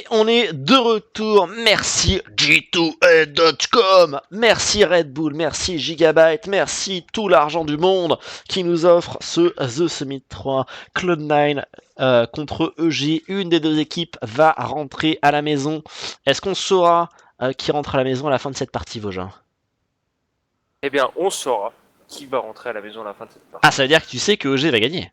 Et on est de retour, merci G2A.com, merci Red Bull, merci Gigabyte, merci tout l'argent du monde qui nous offre ce The Summit 3 Cloud9 contre EG. Une des deux équipes va rentrer à la maison. Est-ce qu'on saura qui rentre à la maison à la fin de cette partie, Vosja? Eh bien, on saura qui va rentrer à la maison à la fin de cette partie. Ah, ça veut dire que tu sais que EG va gagner.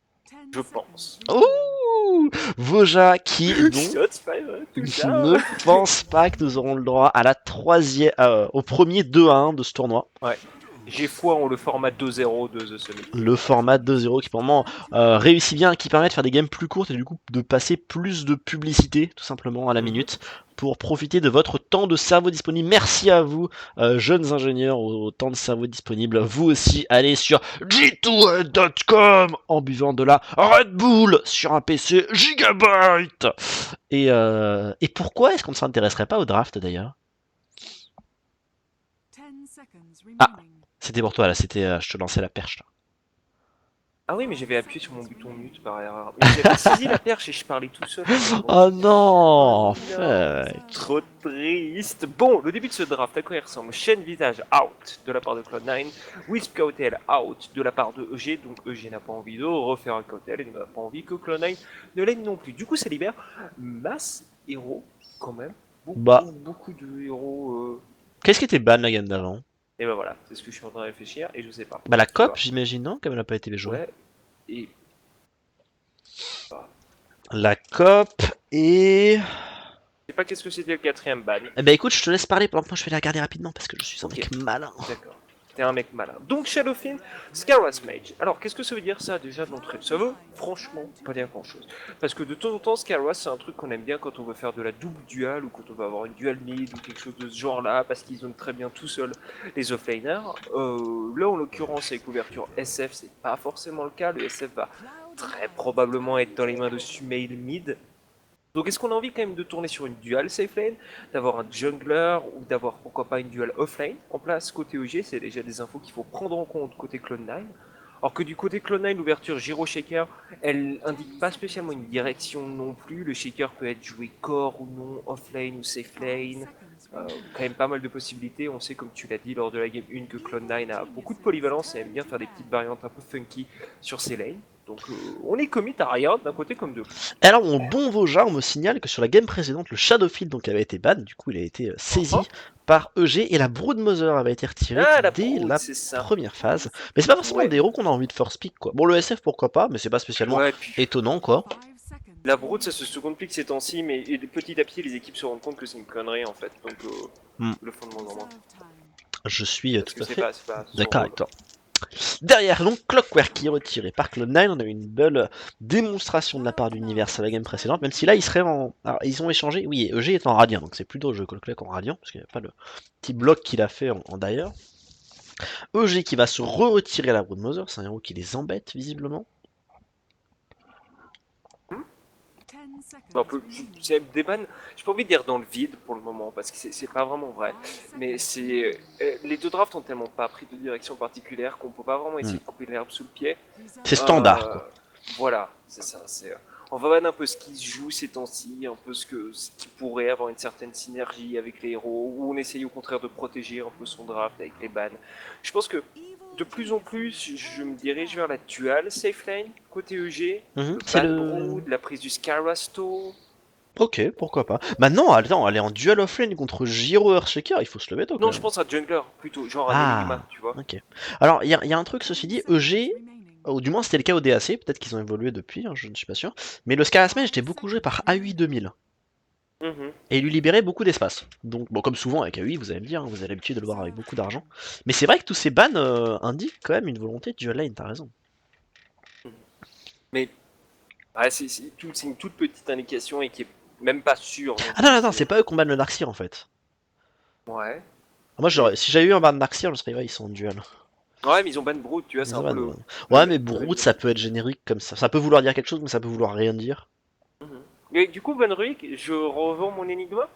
Je pense. Ouh, Vosja qui donc Shots fired, tout ça. ne pense pas que nous aurons le droit à la troisième, au premier 2-1 de ce tournoi. Ouais. J'ai foi en le format 2-0 de The Summit. Le format 2-0 qui pour le moment réussit bien, qui permet de faire des games plus courtes et du coup de passer plus de publicité tout simplement à la minute pour profiter de votre temps de cerveau disponible. Merci à vous, jeunes ingénieurs au temps de cerveau disponible. Vous aussi, allez sur G2A.com en buvant de la Red Bull sur un PC Gigabyte. Et pourquoi est-ce qu'on ne s'intéresserait pas au draft d'ailleurs? Ah, c'était pour toi là, c'était je te lançais la perche là. Ah oui, mais j'avais appuyé sur mon bouton mute par erreur. Mais j'avais saisi la perche et je parlais tout seul. Oh non, Oh fait. trop triste. Bon, le début de ce draft, à quoi il ressemble? Chaîne visage out de la part de Cloud9, Wisp Kautel out de la part de EG, donc EG n'a pas envie de refaire un Kautel et n'a pas envie que Cloud9 ne l'aide non plus. Du coup, ça libère masse héros quand même. Beaucoup de héros. Qu'est-ce qui était ban la game d'avant? Et ben voilà, c'est ce que je suis en train de réfléchir et je sais pas. Bah la COP j'imagine, non? Comme elle n'a pas été jouée. Ouais, et... La COP et... Je sais pas qu'est-ce que c'était le quatrième ban. Eh bah écoute, je te laisse parler pendant que moi je vais la regarder rapidement parce que je suis un mec malin. D'accord. T'es un mec malin. Donc Shadowfiend, Scarras Mage. Alors qu'est-ce que ça veut dire ça déjà d'entrée? Ça veut franchement pas dire grand chose. Parce que de temps en temps, Scarras c'est un truc qu'on aime bien quand on veut faire de la double dual ou quand on va avoir une dual mid ou quelque chose de ce genre là parce qu'ils ont très bien tout seuls les offlaners. Là en l'occurrence avec l'ouverture SF c'est pas forcément le cas. Le SF va très probablement être dans les mains de Sumail mid. Donc est-ce qu'on a envie quand même de tourner sur une dual safe lane, d'avoir un jungler ou d'avoir pourquoi pas une dual offlane en place côté EG? C'est déjà des infos qu'il faut prendre en compte côté Cloud9. Alors que du côté Cloud9, l'ouverture Gyro Shaker, elle indique pas spécialement une direction non plus. Le Shaker peut être joué core ou non, offlane ou safe lane. Quand même pas mal de possibilités. On sait, comme tu l'as dit lors de la game 1, que Cloud9 a beaucoup de polyvalence et aime bien faire des petites variantes un peu funky sur ses lanes. Donc on est commit à rien d'un côté comme de l'autre. Alors mon bon Vosja, on me signale que sur la game précédente, le Shadowfield donc avait été ban, du coup il a été saisi par EG et la Broodmother avait été retirée dès la première phase. Mais c'est pas forcément des héros qu'on a envie de first pick quoi. Bon le SF pourquoi pas, mais c'est pas spécialement étonnant quoi. La Brood ça se second pick ces temps-ci, mais petit à petit les équipes se rendent compte que c'est une connerie en fait, donc le fondement vraiment. Je suis tout à fait d'accord avec toi. Derrière Derrière donc Clockwork qui est retiré par Cloud9, on a eu une belle démonstration de la part d'Universe à la game précédente, même si là ils seraient en... Alors ils ont échangé, oui EG est en Radiant, donc c'est plutôt jeu Clockwork en Radiant, parce qu'il n'y a pas le petit bloc qu'il a fait en d'ailleurs. EG qui va se retirer à la Broodmother, c'est un héros qui les embête visiblement. c'est des bans, j'ai pas envie de dire dans le vide pour le moment, parce que c'est pas vraiment vrai, mais c'est les deux drafts ont tellement pas pris de direction particulière qu'on peut pas vraiment essayer de couper l'herbe sous le pied. C'est standard quoi. Voilà, c'est ça, on va voir un peu ce qui se joue ces temps-ci, un peu ce qui pourrait avoir une certaine synergie avec les héros, ou on essaye au contraire de protéger un peu son draft avec les bans. Je pense que de plus en plus, je me dirige vers la dual safe lane côté EG, c'est de la prise du Scarasto. Ok, pourquoi pas. Maintenant, attends, elle est en dual offlane contre Gyro Earthshaker, il faut se lever tôt. Non, je pense à jungler plutôt, genre un Enigma, tu vois. Ok. Alors, il y a un truc, ceci dit, EG, ou du moins c'était le cas au DAC, peut-être qu'ils ont évolué depuis, hein, je ne suis pas sûr, mais le Scarras Mage était beaucoup joué par AI 2000. Et il lui libérait beaucoup d'espace. Donc, bon, comme souvent avec AI, vous allez me dire, hein, vous avez l'habitude de le voir avec beaucoup d'argent. Mais c'est vrai que tous ces bans indiquent quand même une volonté de dual lane, t'as raison. Mais c'est une toute petite indication et qui est même pas sûre. Ah non, attends, c'est pas eux qui ban le Darkseer en fait. Ouais. Moi, si j'avais eu un ban Darkseer, je serais, ils sont en duel. Ouais, mais ils ont ban Brood, tu vois, c'est un peu le... Ouais, mais Brood, ça peut être générique comme ça. Ça peut vouloir dire quelque chose, mais ça peut vouloir rien dire. Et du coup, Van Ruik, je revends mon Enigma.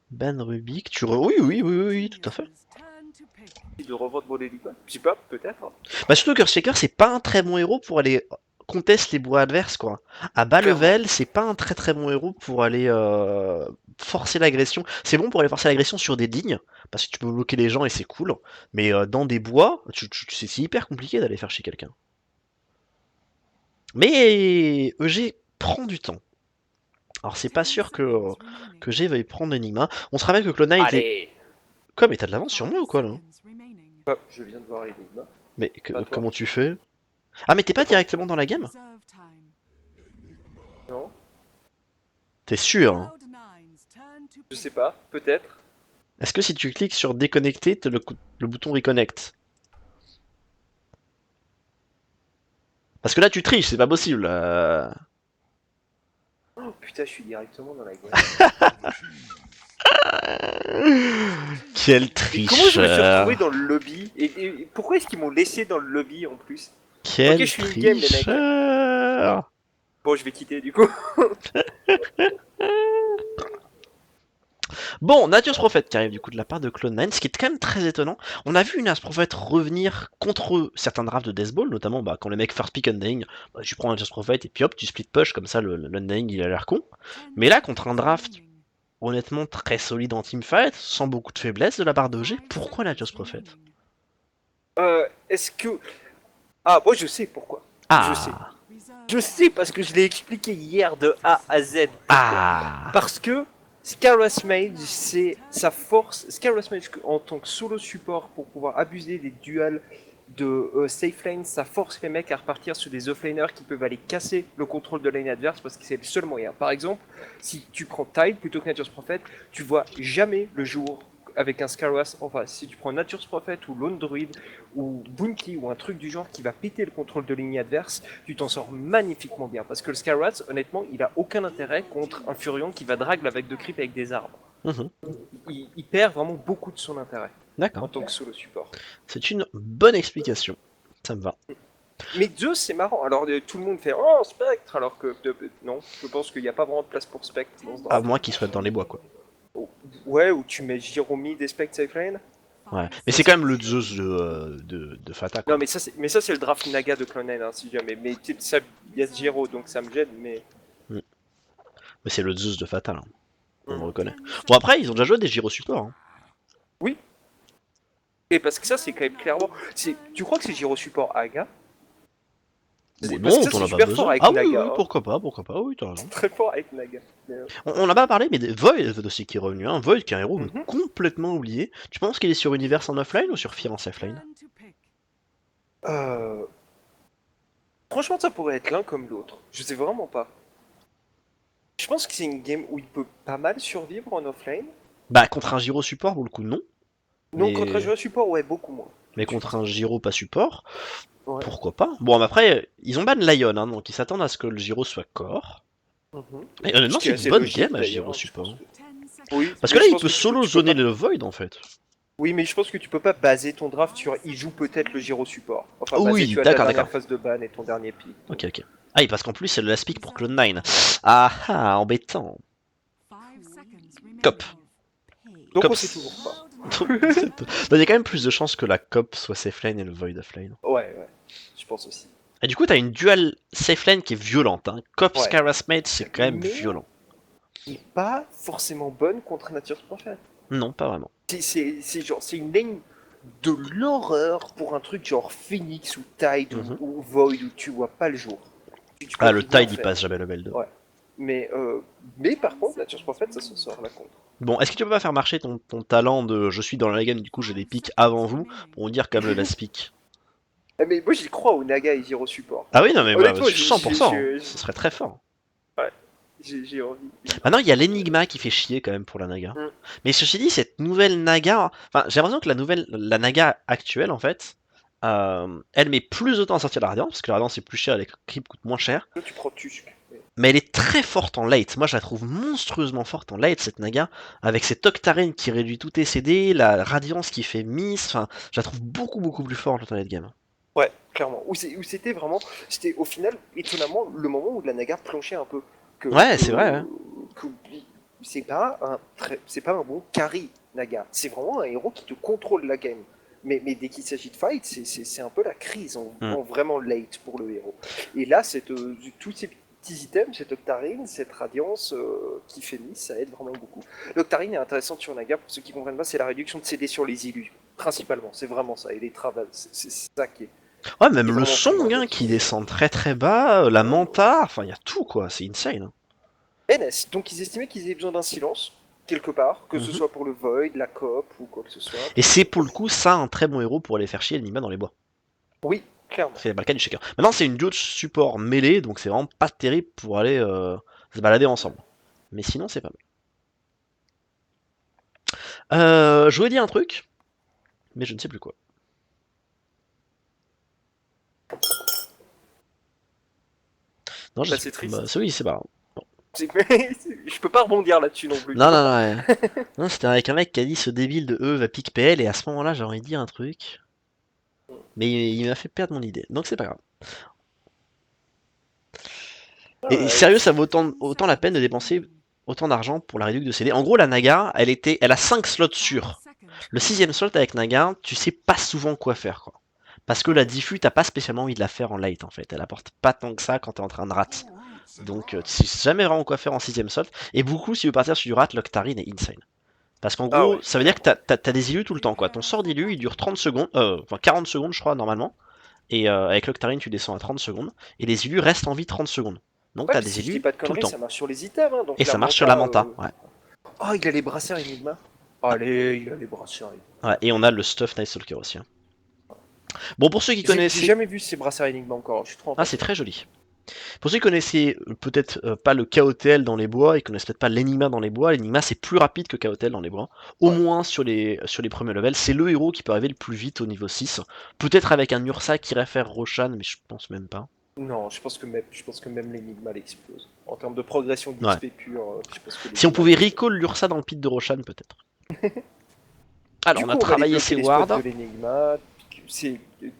Ben Rubik, oui, tout à fait. De revendre mon Enigma, je sais pas, peut-être. Bah surtout que Earthshaker, c'est pas un très bon héros pour aller conteste les bois adverses, quoi. À bas Clairement. level, c'est pas un très très bon héros pour aller forcer l'agression. C'est bon pour aller forcer l'agression sur des dignes, parce que tu peux bloquer les gens et c'est cool. Mais dans des bois, c'est hyper compliqué d'aller faire chez quelqu'un. Mais EG prend du temps. Alors c'est pas sûr que G veuille prendre Enigma. On se rappelle que Clone9 est... Allez. Quoi, mais t'as de l'avance sur moi ou quoi là? Hop, je viens de voir Enigma. Mais Pas toi. comment tu fais? Ah mais t'es pas Attends. directement dans la game? Non, T'es sûr, hein? je sais pas, peut-être. Est-ce que si tu cliques sur déconnecter, t'as le bouton reconnect? Parce que là tu triches, c'est pas possible. Oh putain, je suis directement dans la game. Quel Et comment je me suis retrouvé tricheur! dans le lobby et pourquoi est-ce qu'ils m'ont laissé dans le lobby en plus? Ok, je Quel suis in-game, les mecs. tricheur! Bon, je vais quitter du coup. Bon, Nature's Prophet qui arrive du coup de la part de Clone9, ce qui est quand même très étonnant. On a vu une Nature's Prophet revenir contre certains drafts de Death Ball, notamment quand les mecs first pick undying, tu prends Nature's Prophet et puis hop, tu split push, comme ça l'undying il a l'air con. Mais là, contre un draft honnêtement très solide en teamfight, sans beaucoup de faiblesse de la part d'OG, pourquoi Nature's Prophet? Est-ce que... Ah, moi je sais pourquoi. Je sais. Ah! Je sais parce que je l'ai expliqué hier de A à Z. Ah! Parce que Scarlet Mage, c'est sa force. Scarlet Mage en tant que solo support pour pouvoir abuser des duels de safe lane, ça force les mecs à repartir sur des offlaners qui peuvent aller casser le contrôle de lane adverse parce que c'est le seul moyen. Par exemple, si tu prends Tide plutôt que Nature's Prophet, tu vois jamais le jour avec un Scarwas en face. Si tu prends Nature's Prophet ou Lone Druid ou Bounty ou un truc du genre qui va péter le contrôle de ligne adverse, tu t'en sors magnifiquement bien. Parce que le Scarwas, honnêtement, il a aucun intérêt contre un Furion qui va drag avec de creep avec des arbres. Il perd vraiment beaucoup de son intérêt en D'accord. tant que solo support. C'est une bonne explication. Ça me va. Mais Zeus, c'est marrant. Alors tout le monde fait oh Spectre, alors que non, je pense qu'il n'y a pas vraiment de place pour Spectre dans ce À draft. moins qu'il soit dans les bois, quoi. Ouais, ou tu mets Jiromi des Spectre safe lane. Ouais. Mais c'est quand même le Zeus de Fata, quoi. Non, mais ça c'est le draft Naga de Clone9, hein, si jamais. Mais ça, il y a Jiro, donc ça me gêne. Mais Mais c'est le Zeus de Fatal, hein. On le reconnaît. Bon, après, ils ont déjà joué des Gyro Support. Hein. oui. Et parce que ça, c'est quand même clairement. Tu crois que c'est Jiro support Aga? Bon, Parce non, que ça, t'en c'est as pas super fort besoin. avec Ah oui, Naga. oui, Hein. pourquoi pas, oui, t'as raison. Très fort avec Naga. Mais, On n'a pas parlé, mais Void aussi qui est revenu. Hein. Void qui est un héros Mhm. complètement oublié. Tu penses qu'il est sur Universe en offline ou sur Fear en offline? euh, Franchement, ça pourrait être l'un comme l'autre. Je sais vraiment pas. Je pense que c'est une game où il peut pas mal survivre en offlane. Bah, contre un Gyro Support, pour le coup, non. Non, Mais, contre un joueur support, ouais, beaucoup moins. mais contre un Gyro pas support, Ouais. pourquoi pas. Bon, mais après, ils ont ban Lion, hein, donc ils s'attendent à ce que le Gyro soit core. Mhm. Et honnêtement, Ce qui est c'est une assez bonne logique, game à d'ailleurs, Gyro je Support. pense que- Oui, Parce mais que là, je il pense peut que solo peux zoner pas- le Void en fait. Oui, mais je pense que tu peux pas baser ton draft sur il joue peut-être le Giro support. Enfin, Oh baser, oui, tu as ta d'accord, dernière d'accord. phase de ban et ton dernier pick. Ok, ok. Ah oui, parce qu'en plus, c'est le last pick pour Clone9. Ah ah, embêtant. Cop. Donc on Cops. sait toujours pas. Il y a quand même plus de chances que la cop soit safe lane et le void offlane. Ouais, ouais, je pense aussi. Et du coup, t'as une dual safe lane qui est violente. Hein. Cop Ouais. Scarras Mate, c'est quand même Mais violent. qui est pas forcément bonne contre Nature's Prophet. Non, pas vraiment. C'est une lane de l'horreur pour un truc genre Phoenix ou Tide Mhm. ou Void où tu vois pas le jour. Tu peux Ah, le rien tide, il faire. passe jamais level 2. Ouais. Mais par contre, Nature's Prophet, ça s'en sort la contre. Bon, est-ce que tu peux pas faire marcher ton talent de je suis dans la game, du coup j'ai des pics avant vous, pour dire comme le last pick? Ah, mais moi j'y crois au Naga et Zero Support. Ah oui, non, mais Honnêtement, 100%, hein. Ce serait très fort. j'ai envie. Maintenant, il y a l'Enigma qui fait chier quand même pour la Naga. Mm. Mais ceci dit, cette nouvelle Naga, enfin, j'ai l'impression que la Naga actuelle, en fait, elle met plus de temps à sortir la Radiance, parce que la Radiance est plus chère et les creeps coûtent moins cher. Là, tu prends Tusk. Mais elle est très forte en late. Moi, je la trouve monstrueusement forte en late, cette Naga, avec cette Octarine qui réduit tout TCD, la Radiance qui fait miss. Enfin, je la trouve beaucoup plus forte en late game. Ouais, clairement. Où c'était vraiment. C'était au final, étonnamment, le moment où la Naga planchait un peu. Ouais, c'est vrai, ouais. que c'est pas un bon carry, Naga. C'est vraiment un héros qui te contrôle la game. Mais dès qu'il s'agit de fight, c'est un peu la crise Mm. en vraiment late pour le héros. Et là, tous ces petits items, cette Octarine, cette Radiance qui fait mise, ça aide vraiment beaucoup. L'Octarine est intéressante sur Naga, pour ceux qui ne comprennent pas, c'est la réduction de CD sur les illus. Principalement, c'est vraiment ça. Et les travaux, c'est ça qui est. Ouais, Qui même est le vraiment song hein, qui descend très très bas, la manta, enfin il y a tout quoi, c'est insane. Hein. NS, donc ils estimaient qu'ils avaient besoin d'un silence, quelque part, que ce Mhm. soit pour le Void, la COP ou quoi que ce soit. Et c'est pour le coup ça un très bon héros pour aller faire chier l'Enigma dans les bois. Oui, clairement. C'est pas le cas du Shaker. Maintenant c'est une duo de support mêlée, donc c'est vraiment pas terrible pour aller se balader ensemble. Mais sinon c'est pas mal. Je voulais dire un truc, mais je ne sais plus quoi. Non, je Bah, sais c'est plus. triste. Oui, c'est pas grave. Je peux pas rebondir là-dessus non plus. Non, non, non, ouais. Non, c'était avec un mec qui a dit ce débile de E va pique PL, et à ce moment-là, j'ai envie de dire un truc. Mais il m'a fait perdre mon idée, donc c'est pas grave. Et Ouais, sérieux, ça vaut autant la peine de dépenser autant d'argent pour la réduction de CD. En gros, la Naga, elle a 5 slots sûrs. Le sixième slot avec Naga, tu sais pas souvent quoi faire, quoi. Parce que la diffus, t'as pas spécialement envie de la faire en light, en fait. Elle apporte pas tant que ça quand t'es en train de rat. Donc, tu sais jamais vraiment quoi faire en sixième slot. Et beaucoup, si tu veux partir sur du rat, l'Octarine est insane. Parce qu'en Ah gros, ouais, ça veut dire que t'as des illus tout le temps, quoi. Ton sort d'illu, il dure 30 secondes, enfin 40 secondes, je crois, normalement. Et avec l'Octarine, tu descends à 30 secondes. Et les illus restent en vie 30 secondes. Donc ouais, t'as puis des si je dis élus pas de tout le conneries, temps. ça marche sur les items, hein, donc Et la ça marche sur la manta. manta, ouais. Oh, il a les brassières Enigma. Allez, il a les brassières Enigma. Ouais, et on a le stuff Night Stalker aussi. Hein. Bon, pour ceux qui J'ai connaissaient... jamais vu ces brassières Enigma encore, je suis trop Ah, c'est impatient. très joli. Pour ceux qui connaissaient peut-être pas le KOTL dans les bois, ils connaissent peut-être pas l'Enigma dans les bois, l'Enigma c'est plus rapide que KOTL dans les bois, au Ouais. moins sur les premiers levels, c'est le héros qui peut arriver le plus vite au niveau 6, peut-être avec un Ursa qui réfère Roshan, mais je pense même pas. Non, je pense que même l'Enigma l'explose. En termes de progression Ouais. d'XP pur, je pense que Si on l'Enigma pouvait l'explose. recall l'Ursa dans le pit de Roshan, peut-être. Alors, Du on coup, a on va travaillé débloquer ses les spots wards. de l'Enigma.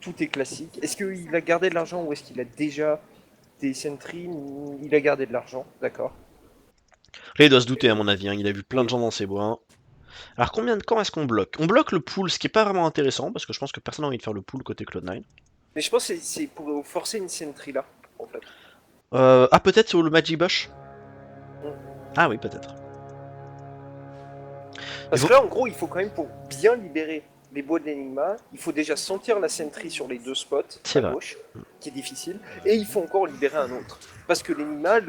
Tout est classique. Est-ce qu'il a gardé de l'argent ou est-ce qu'il a déjà des sentries? Il a gardé de l'argent, d'accord. Là, il doit se douter, à mon avis, hein. Il a vu plein de Oui. gens dans ses bois. Hein. Alors, combien de camps est-ce qu'on bloque? On bloque le pool, ce qui est pas vraiment intéressant, parce que je pense que personne n'a envie de faire le pool côté Cloud9. Mais je pense que c'est pour forcer une sentry là, en fait. Ah, peut-être sur le Magic Bush. Ah oui, peut-être. Mais Parce que là, en gros, il faut quand même, pour bien libérer les bois de l'Enigma, il faut déjà sentir la sentry sur les deux spots c'est à vrai. gauche, qui est difficile, et il faut encore libérer un autre. Parce que l'Enigma,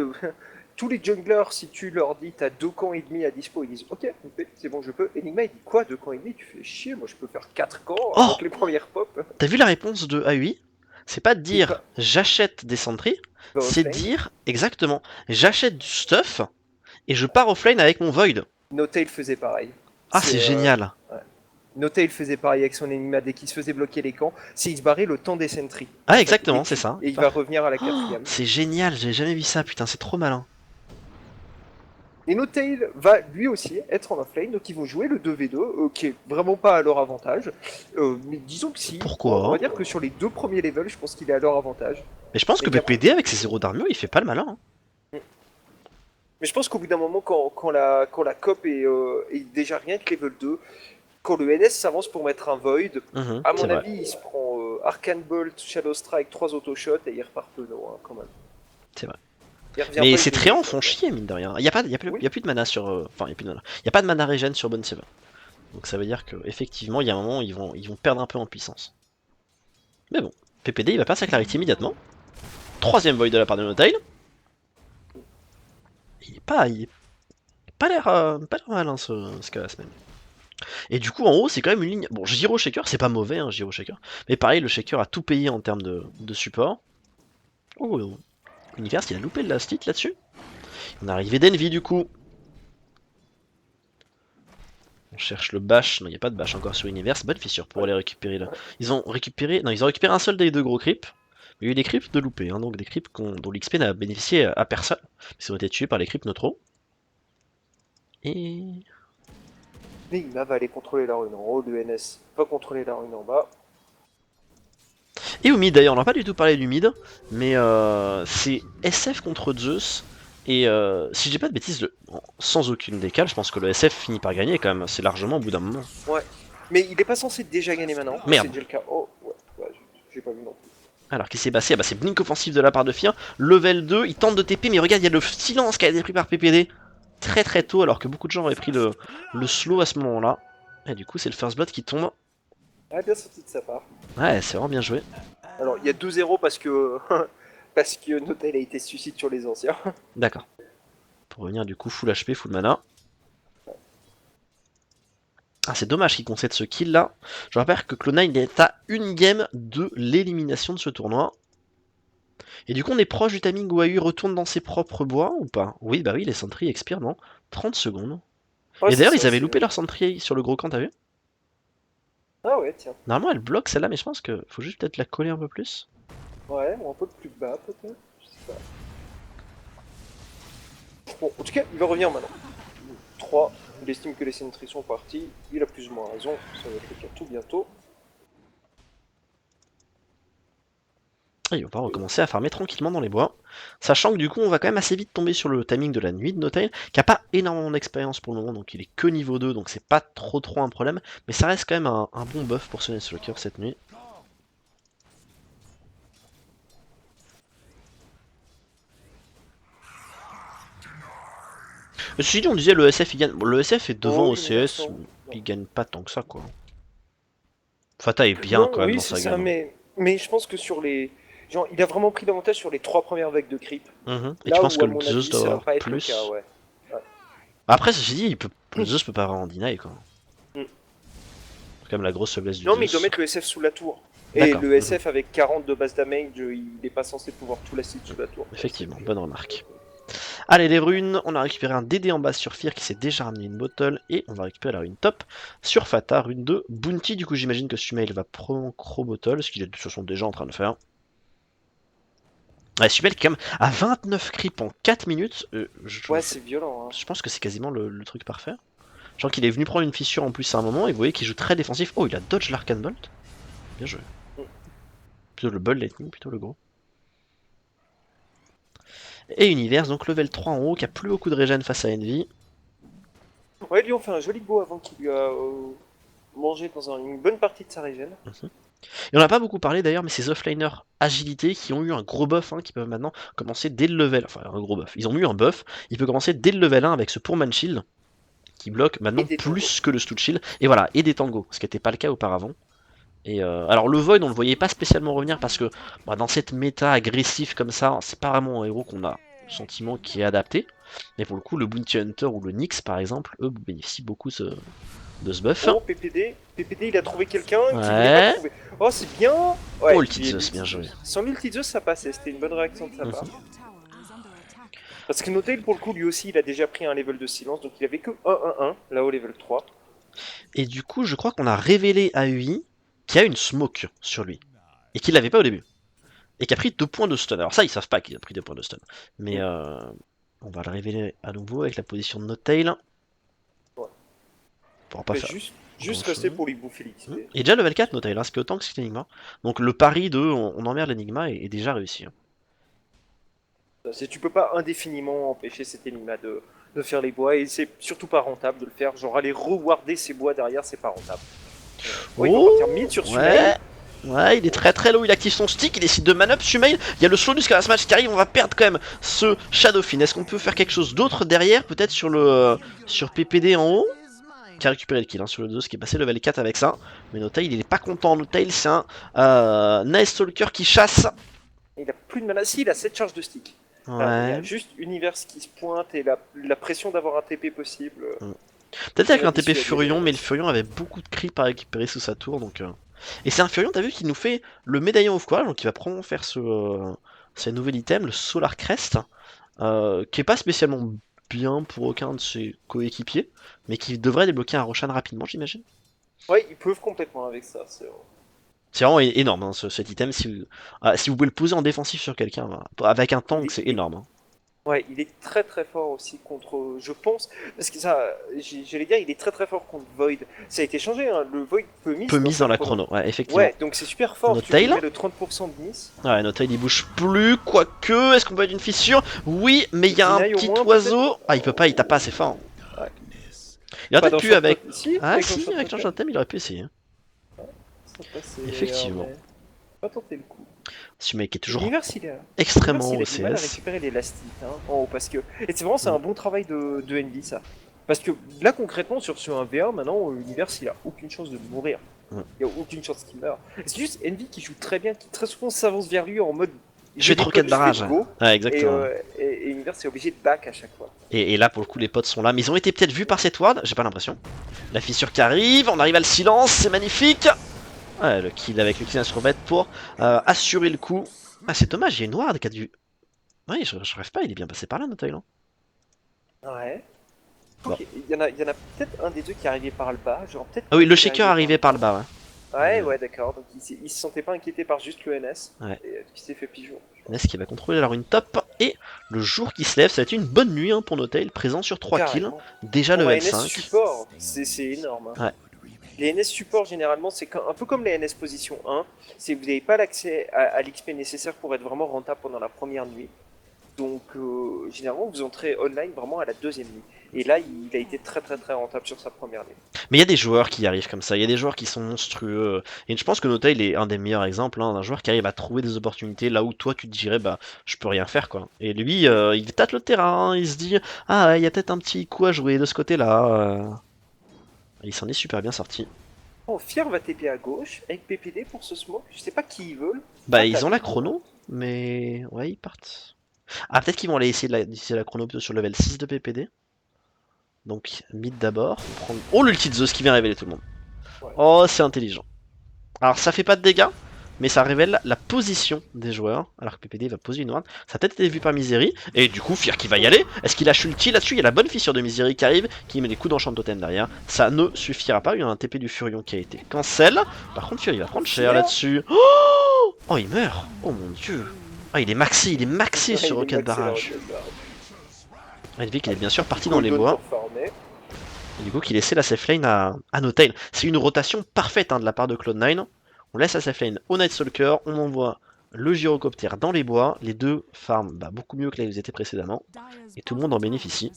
tous les junglers, si tu leur dis t'as 2 camps et demi à dispo, ils disent ok, c'est bon, je peux. Enigma, il dit quoi, 2 camps et demi? Tu fais chier, moi je peux faire 4 camps Oh, avec les premières pop. t'as vu la réponse de AUI? C'est pas de Et dire pas, j'achète des sentries, pas c'est de offlane. dire exactement j'achète du stuff et je pars offline avec mon Void. Notail faisait pareil. Ah, c'est génial. Ouais. Notail faisait pareil avec son Enigma dès qu'il se faisait bloquer les camps, c'est il se barrait le temps des sentries. Ah, exactement, c'est ça. Et il va revenir à la Oh, quatrième. c'est génial, j'ai jamais vu ça, putain, c'est trop malin. Et Notail va lui aussi être en offlane, donc ils vont jouer le 2v2, qui est vraiment pas à leur avantage. Mais disons que si, Pourquoi? on va dire que sur les 2 premiers levels, je pense qu'il est à leur avantage. Mais je pense que Et qu'après- PPD avec ses zéros d'armure, il fait pas le malin. Hein. Mais je pense qu'au bout d'un moment, quand la COP est déjà rien que level 2, quand le NS s'avance pour mettre un Void, à C'est mon vrai. avis, il se prend Arcane Bolt, Shadow Strike, 3 auto-shots et il repart penaud, hein, quand même. C'est vrai. Il revient Mais pas ces avec des tréants auto-shots, font là. chier, mine de rien. Il y a plus de mana sur. Enfin, il y a plus de mana. Il y a pas de mana régène sur Bone 7. Donc ça veut dire que effectivement, il y a un moment, ils vont perdre un peu en puissance. Mais bon, PPD, il va perdre sa clarité immédiatement. Troisième void de la part de Notail. Il est pas l'air malin ce cas même. Et du coup, en haut, c'est quand même une ligne. Bon, Giro Shaker, c'est pas mauvais, hein, Giro Shaker. Mais pareil, le Shaker a tout payé en termes de support. Oh, Universe, il a loupé le last hit là-dessus. On est arrivé d'Envy du coup. On cherche le bash. Non, il n'y a pas de bash encore sur Universe. Bonne fissure pour aller récupérer là. Ils ont récupéré un seul des deux gros creeps. Il y a eu des creeps de loupés, hein, donc des creeps dont l'XP n'a bénéficié à personne. Ils ont été tués par les creeps neutraux. Et. Enigma va aller contrôler la rune en haut, le NS va contrôler la rune en bas. Et au mid d'ailleurs, on n'a pas du tout parlé du mid, mais c'est SF contre Zeus. Et si je dis pas de bêtises, sans aucune décale, je pense que le SF finit par gagner quand même, c'est largement au bout d'un moment. Ouais. Mais il est pas censé déjà gagner maintenant. Merde. C'est déjà le cas. Oh, ouais, j'ai pas vu non plus. Alors, qui s'est passé? Ah bah, c'est blink offensif de la part de Fir. Level 2, il tente de TP, mais regarde, il y a le silence qui a été pris par PPD très très tôt, alors que beaucoup de gens avaient pris le slow à ce moment-là. Et du coup, c'est le first blood qui tombe. Ah, bien sorti de sa part. Ouais, c'est vraiment bien joué. Alors, il y a 2-0 parce que parce que Notail a été suicide sur les anciens. D'accord. Pour revenir du coup full HP, full mana. Ah, c'est dommage qu'il concède ce kill là. Je rappelle que Clone9 est à une game de l'élimination de ce tournoi. Et du coup, on est proche du timing où AU retourne dans ses propres bois ou pas? Oui, bah oui, les sentries expirent dans 30 secondes. Ouais, Et d'ailleurs, c'est ils ça, avaient c'est- loupé leur sentry sur le gros camp, t'as vu? Ah ouais, tiens. Normalement, elle bloque celle-là, mais je pense qu'il faut juste peut-être la coller un peu plus. Ouais, ou un peu plus bas peut-être. Je sais pas. Bon, en tout cas, il va revenir maintenant. 3, il estime que les sentries sont partis. Il a plus ou moins raison. Ça va être le cas tout bientôt. Et il va pouvoir recommencer à farmer tranquillement dans les bois. Sachant que du coup, on va quand même assez vite tomber sur le timing de la nuit de Notail, qui a pas énormément d'expérience pour le moment, donc il est que niveau 2, donc c'est pas trop un problème. Mais ça reste quand même un bon buff pour ce Nuzlocke cette nuit. Ceci dit, on disait le SF il gagne. Bon, le SF est devant Oh, oui, OCS, non. il gagne pas tant que ça quoi. Fata est bien Non, quand même oui, dans c'est sa ça, gamme. mais je pense que sur les. Genre, il a vraiment pris l'avantage sur les 3 premières vagues de creep. Et Là tu où, penses que à le mon Zeus avis, doit ça va avoir pas être le plus? cas, ouais. Après, ceci dit, le Zeus peut pas vraiment deny quoi. Mm. C'est quand même la grosse faiblesse du Non, mais il doit Zeus. mettre le SF sous la tour. Et D'accord. le SF avec 40 de base damage, il n'est pas censé pouvoir tout l'acide sous la tour. Effectivement, bonne remarque. Allez, les runes, on a récupéré un DD en base sur Fir qui s'est déjà ramené une bottle et on va récupérer la rune top sur Fata, rune de Bounty. Du coup, j'imagine que Sumail va pro bottle, ce qu'il est de toute façon déjà en train de faire. Ouais, Sumail qui est quand même à 29 creep en 4 minutes. Ouais, c'est violent. Hein. Je pense que c'est quasiment le truc parfait. Je crois qu'il est venu prendre une fissure en plus à un moment et vous voyez qu'il joue très défensif. Oh, il a dodge l'Arcane Bolt. Bien joué. Plutôt le Ball Lightning, plutôt le gros. Et Universe, donc level 3 en haut, qui a plus beaucoup de régène face à Envy. Ouais, lui, on fait un joli beau avant qu'il lui a mangé dans une bonne partie de sa régène. Et on n'a pas beaucoup parlé d'ailleurs, mais ces offliners agilité qui ont eu un gros buff, qui peuvent maintenant commencer dès le level. Enfin, un gros buff. Ils ont eu un buff, il peut commencer dès le level 1 avec ce Pourman Shield, qui bloque maintenant des plus que le Stud Shield. Et voilà, et des tangos, ce qui n'était pas le cas auparavant. Et alors le Void, on le voyait pas spécialement revenir parce que dans cette méta agressive comme ça, c'est pas vraiment un héros qu'on a le sentiment qui est adapté. Mais pour le coup, le Bounty Hunter ou le Nyx par exemple, eux bénéficient beaucoup de ce buff. Oh, PPD, il a trouvé quelqu'un qui voulait Ouais. pas trouver. Oh, c'est bien. Ouais, Oh, le Zeus, bien joué. Sans l'ulti Zeus, ça passait. C'était une bonne réaction de sa part. Parce que Notail, pour le coup, lui aussi, il a déjà pris un level de silence, donc il avait que 1-1-1, là au level 3. Et du coup, je crois qu'on a révélé à UI qu'il y a une smoke sur lui. Et qu'il l'avait pas au début. Et qui a pris 2 points de stun. Alors ça, ils savent pas qu'il a pris 2 points de stun. Mais on va le révéler à nouveau avec la position de Notail. Ouais. On pourra pas faire. Juste rester pour lui bouffer l'XP. Il est déjà level 4 Notail, c'est autant que cet Enigma. Donc le pari de on emmerde l'Enigma est déjà réussi. Tu peux pas indéfiniment empêcher cet Enigma de faire les bois, et c'est surtout pas rentable de le faire. Genre aller rewarder ses bois derrière, c'est pas rentable. Ouais, il va partir mid sur Sumail. Ouais, il est très low, il active son stick, il décide de man-up Sumail. Il y a le slow du Scarlet Match qui arrive, on va perdre quand même ce Shadowfin. Est-ce qu'on peut faire quelque chose d'autre derrière, peut-être sur PPD en haut, qui a récupéré le kill sur le 2, qui est passé level 4 avec ça. Mais Notail, il est pas content. Notail, c'est un Nice Stalker qui chasse. Il a plus de mana. Si, il a 7 charges de stick. Ouais. Là, il y a juste Univers qui se pointe et la pression d'avoir un TP possible. Peut-être avec Ouais, un TP dissuader, Furion, ouais. mais le Furion avait beaucoup de creep à récupérer sous sa tour. Donc, Et c'est un Furion, t'as vu, qui nous fait le médaillon of Courage, donc il va probablement faire ce nouvel item, le Solar Crest, qui est pas spécialement bien pour aucun de ses coéquipiers, mais qui devrait débloquer un Roshan rapidement, j'imagine. Ouais, ils peuvent complètement avec ça. C'est vrai. C'est vraiment énorme cet item, si vous pouvez le poser en défensif sur quelqu'un, avec un tank, c'est énorme. Ouais, il est très fort aussi contre, je pense, parce que ça, j'allais dire, il est très fort contre Void. Ça a été changé, hein, le Void peut mise Dans la chrono, ouais, effectivement. Ouais, donc c'est super fort. Notail, tu peux mettre le 30% de miss. Ouais, Notail il bouge plus, quoique, est-ce qu'on peut être une fissure? Oui, mais il y a un Deny au petit moins, oiseau. peut-être. Ah, il peut pas, il tape pas assez fort. Ouais. Il aurait Pas peut-être dans pu avec. Si, Ah avec si, avec l'Enchanted l'Enchanted Theme, il aurait pu essayer. Ça passait Effectivement. mais pas tenter le coup. Ce mec est Et toujours L'univers, extrêmement il a du mal à OCS. récupérer l'élastique hein, en haut parce que. Et c'est vraiment c'est Mm. un bon travail de Envy ça. Parce que là concrètement sur un V1 maintenant l'univers il a aucune chance de mourir. Mm. Il y a aucune chance qu'il meure. C'est juste Envy qui joue très bien, qui très souvent s'avance vers lui en mode. Je fais troquer de barrage. Go, Ouais, et, exactement. Univers est obligé de back à chaque fois. Et là, pour le coup, les potes sont là. Mais ils ont été peut-être vus par cette ward, j'ai pas l'impression. La fissure qui arrive, on arrive à le silence, c'est magnifique. Ouais, le kill avec le kill sur bête pour assurer le coup. Ah, c'est dommage, il y a une ward qui a dû. Oui, je rêve pas, il est bien passé par là, notre Thailand. Ouais. Bon. Ok, il y en a peut-être un des deux qui est arrivé par le bas, genre peut-être. Ah oui, le qui est shaker arrivait par le bas, ouais. Ouais, ouais, d'accord. Donc il se sentait pas inquiété par juste le NS. Ouais. Et qui s'est fait pigeon. NS qui va contrôler alors une top. Et le jour qui se lève, ça va être une bonne nuit hein, pour Notail, présent sur 3 kills. Carrément. Déjà Pour un level NS 5. support, c'est énorme. Hein. Ouais. Les NS support, généralement, c'est un peu comme les NS position 1. C'est que vous n'avez pas l'accès à l'XP nécessaire pour être vraiment rentable pendant la première nuit. Donc, généralement, vous entrez online vraiment à la deuxième nuit. Et là, il a été très très très rentable sur sa première nuit. Mais il y a des joueurs qui y arrivent comme ça, il y a des joueurs qui sont monstrueux. Et je pense que Notail est un des meilleurs exemples hein, d'un joueur qui arrive à trouver des opportunités là où toi tu te dirais bah je peux rien faire quoi. Et lui il tâte le terrain, il se dit ah il y a peut-être un petit coup à jouer de ce côté-là. Il s'en est super bien sorti. Oh, Fier va TP à gauche avec PPD pour ce smoke. Je sais pas qui ils veulent. Bah ils ont la chrono, mais ouais ils partent. Ah peut-être qu'ils vont aller essayer d'essayer la chrono plutôt sur level 6 de PPD. Donc mid d'abord. Prendre... Oh l'ulti de Zeus qui vient révéler tout le monde. Ouais. Oh c'est intelligent. Alors ça fait pas de dégâts, mais ça révèle la position des joueurs, alors que PPD va poser une ward. Ça a peut-être été vu par Misery, et du coup Fear qui va y aller. Est-ce qu'il lâche ulti là-dessus? Il y a la bonne fissure de Misery qui arrive, qui met des coups d'enchant de totem derrière. Ça ne suffira pas, il y a un TP du Furion qui a été cancel. Par contre Fear il va prendre cher là-dessus. Oh il meurt. Oh mon dieu. Ah il est maxé Ouais, sur il est Rocket maxé, la Barrage. Rocket Barrage. Edvic il est bien sûr parti dans les Cooldown bois. pour farmer. Et du coup qui laissait la safe lane à Notail. C'est une rotation parfaite hein, de la part de Cloud9. On laisse la safe lane au Night Stalker, on envoie le gyrocoptère dans les bois, les deux farment beaucoup mieux que là où ils étaient précédemment, et tout le monde en bénéficie.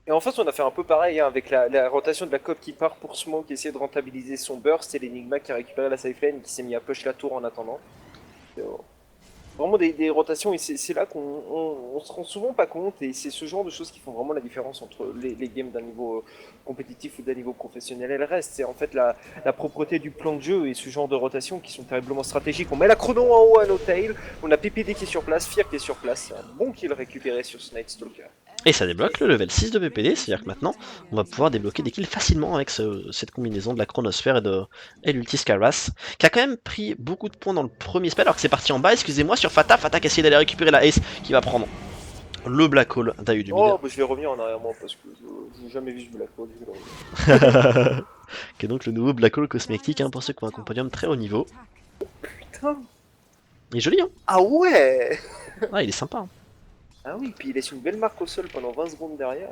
Et en face, on a fait un peu pareil hein, avec la rotation de la COP qui part pour Smoke, essayer de rentabiliser son burst, et l'Enigma qui a récupéré la safe lane et qui s'est mis à push la tour en attendant. Vraiment des rotations, et c'est là qu'on se rend souvent pas compte, et c'est ce genre de choses qui font vraiment la différence entre les games d'un niveau compétitif ou d'un niveau professionnel et le reste. C'est en fait la propreté du plan de jeu et ce genre de rotations qui sont terriblement stratégiques. On met la chrono en haut à Notail, on a PPD qui est sur place, Fear qui est sur place, c'est un bon kill récupéré sur ce Night Stalker. Et ça débloque le level 6 de PPD, c'est-à-dire que maintenant, on va pouvoir débloquer des kills facilement avec cette combinaison de la chronosphère et l'ulti Skyras, qui a quand même pris beaucoup de points dans le premier spell, alors que c'est parti en bas, excusez-moi, sur Fata qui essaie d'aller récupérer la Ace, qui va prendre le Black Hole d'Ayu du mid. Oh, bah je vais revenir en arrière moi parce que je n'ai jamais vu ce Black Hole, je vais le revenir. Qui est donc le nouveau Black Hole cosmétique, hein, pour ceux qui ont un compagnon très haut niveau. Putain. Il est joli, hein. Ah ouais. Ah, il est sympa. Hein. Ah oui, puis il laisse une belle marque au sol pendant 20 secondes derrière.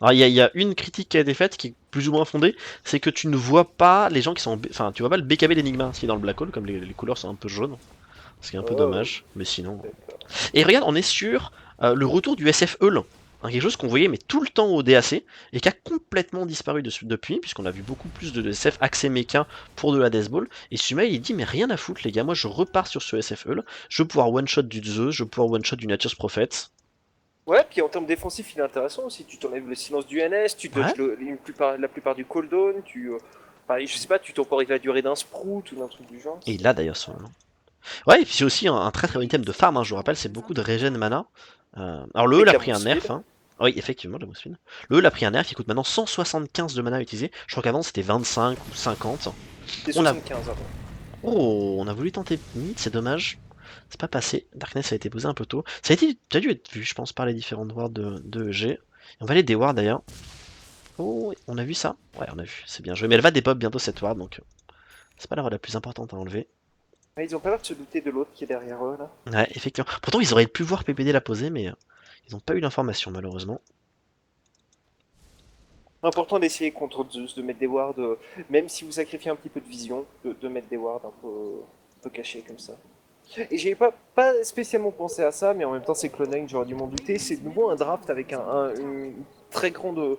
Alors il y a une critique qui a été faite qui est plus ou moins fondée, c'est que tu ne vois pas les gens qui sont... Enfin, tu vois pas le BKB d'Enigma qui est dans le Black Hole, comme les couleurs sont un peu jaunes. Ce qui est un peu dommage, mais sinon... Et regarde, on est sur le retour du SF Eul, hein, quelque chose qu'on voyait mais tout le temps au DAC, et qui a complètement disparu depuis, puisqu'on a vu beaucoup plus de SF axé méca pour de la Death Ball, et Sumail il dit mais rien à foutre les gars, moi je repars sur ce SF Eul, je vais pouvoir one-shot du Zeus, je vais pouvoir one-shot du Nature's Prophet. Ouais, puis en termes défensifs, il est intéressant aussi. Tu t'enlèves le silence du NS, tu dodges la plupart du cooldown, je sais pas, tu temporises la durée d'un sprout ou d'un truc du genre. Et il a d'ailleurs son nom. Ouais, et puis c'est aussi un très très bon item de farm, hein, je vous rappelle, c'est beaucoup de regen mana. Alors le E a pris un nerf, hein. Oui, effectivement, la Mousfin. Le E a pris un nerf, il coûte maintenant 175 de mana à utiliser. Je crois qu'avant c'était 25 ou 50. C'est 75 avant. Oh, on a voulu tenter mid, c'est dommage. C'est pas passé. Darkness a été posé un peu tôt. Ça a dû être vu, je pense, par les différentes wards de EG. On va aller des wards d'ailleurs. Oh, on a vu ça? Ouais, on a vu, c'est bien joué. Mais elle va dépop bientôt cette ward, donc c'est pas la ward la plus importante à enlever. Ouais, ils ont pas l'air de se douter de l'autre qui est derrière eux là. Ouais, effectivement. Pourtant, ils auraient pu voir PPD la poser, mais ils n'ont pas eu l'information, malheureusement. Important d'essayer contre Zeus, de mettre des wards, même si vous sacrifiez un petit peu de vision, de mettre des wards un peu cachés comme ça. Et j'ai pas spécialement pensé à ça, mais en même temps c'est Clone9, j'aurais dû m'en douter. C'est de nouveau un draft avec une très grande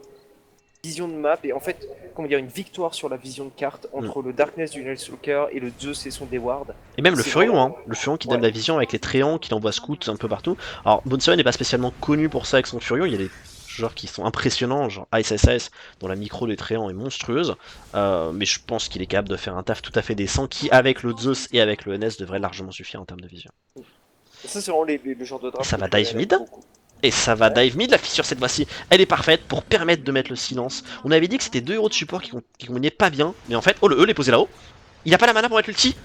vision de map et en fait, comment dire, une victoire sur la vision de carte entre le Darkness du Nelstalker et le Zeus et son Deward. Et même le C'est Furion, vraiment- hein. Le Furion qui donne Ouais. la vision avec les tréants, qui l'envoie scout un peu partout. Alors, Bonne n'est pas spécialement connu pour ça avec son Furion, il y a des joueurs qui sont impressionnants, genre ISSS, dont la micro des tréants est monstrueuse. Mais je pense qu'il est capable de faire un taf tout à fait décent, qui avec le Zeus et avec le NS devrait largement suffire en termes de vision. Ça, c'est vraiment le genre de Et draft ça que va je dive aime mid. beaucoup. Et ça va Ouais. dive mid, la fissure cette fois-ci, elle est parfaite pour permettre de mettre le silence. On avait dit que c'était 2 héros de support qui combinaient pas bien, mais en fait, oh le E est posé là-haut. Il a pas la mana pour mettre l'ulti.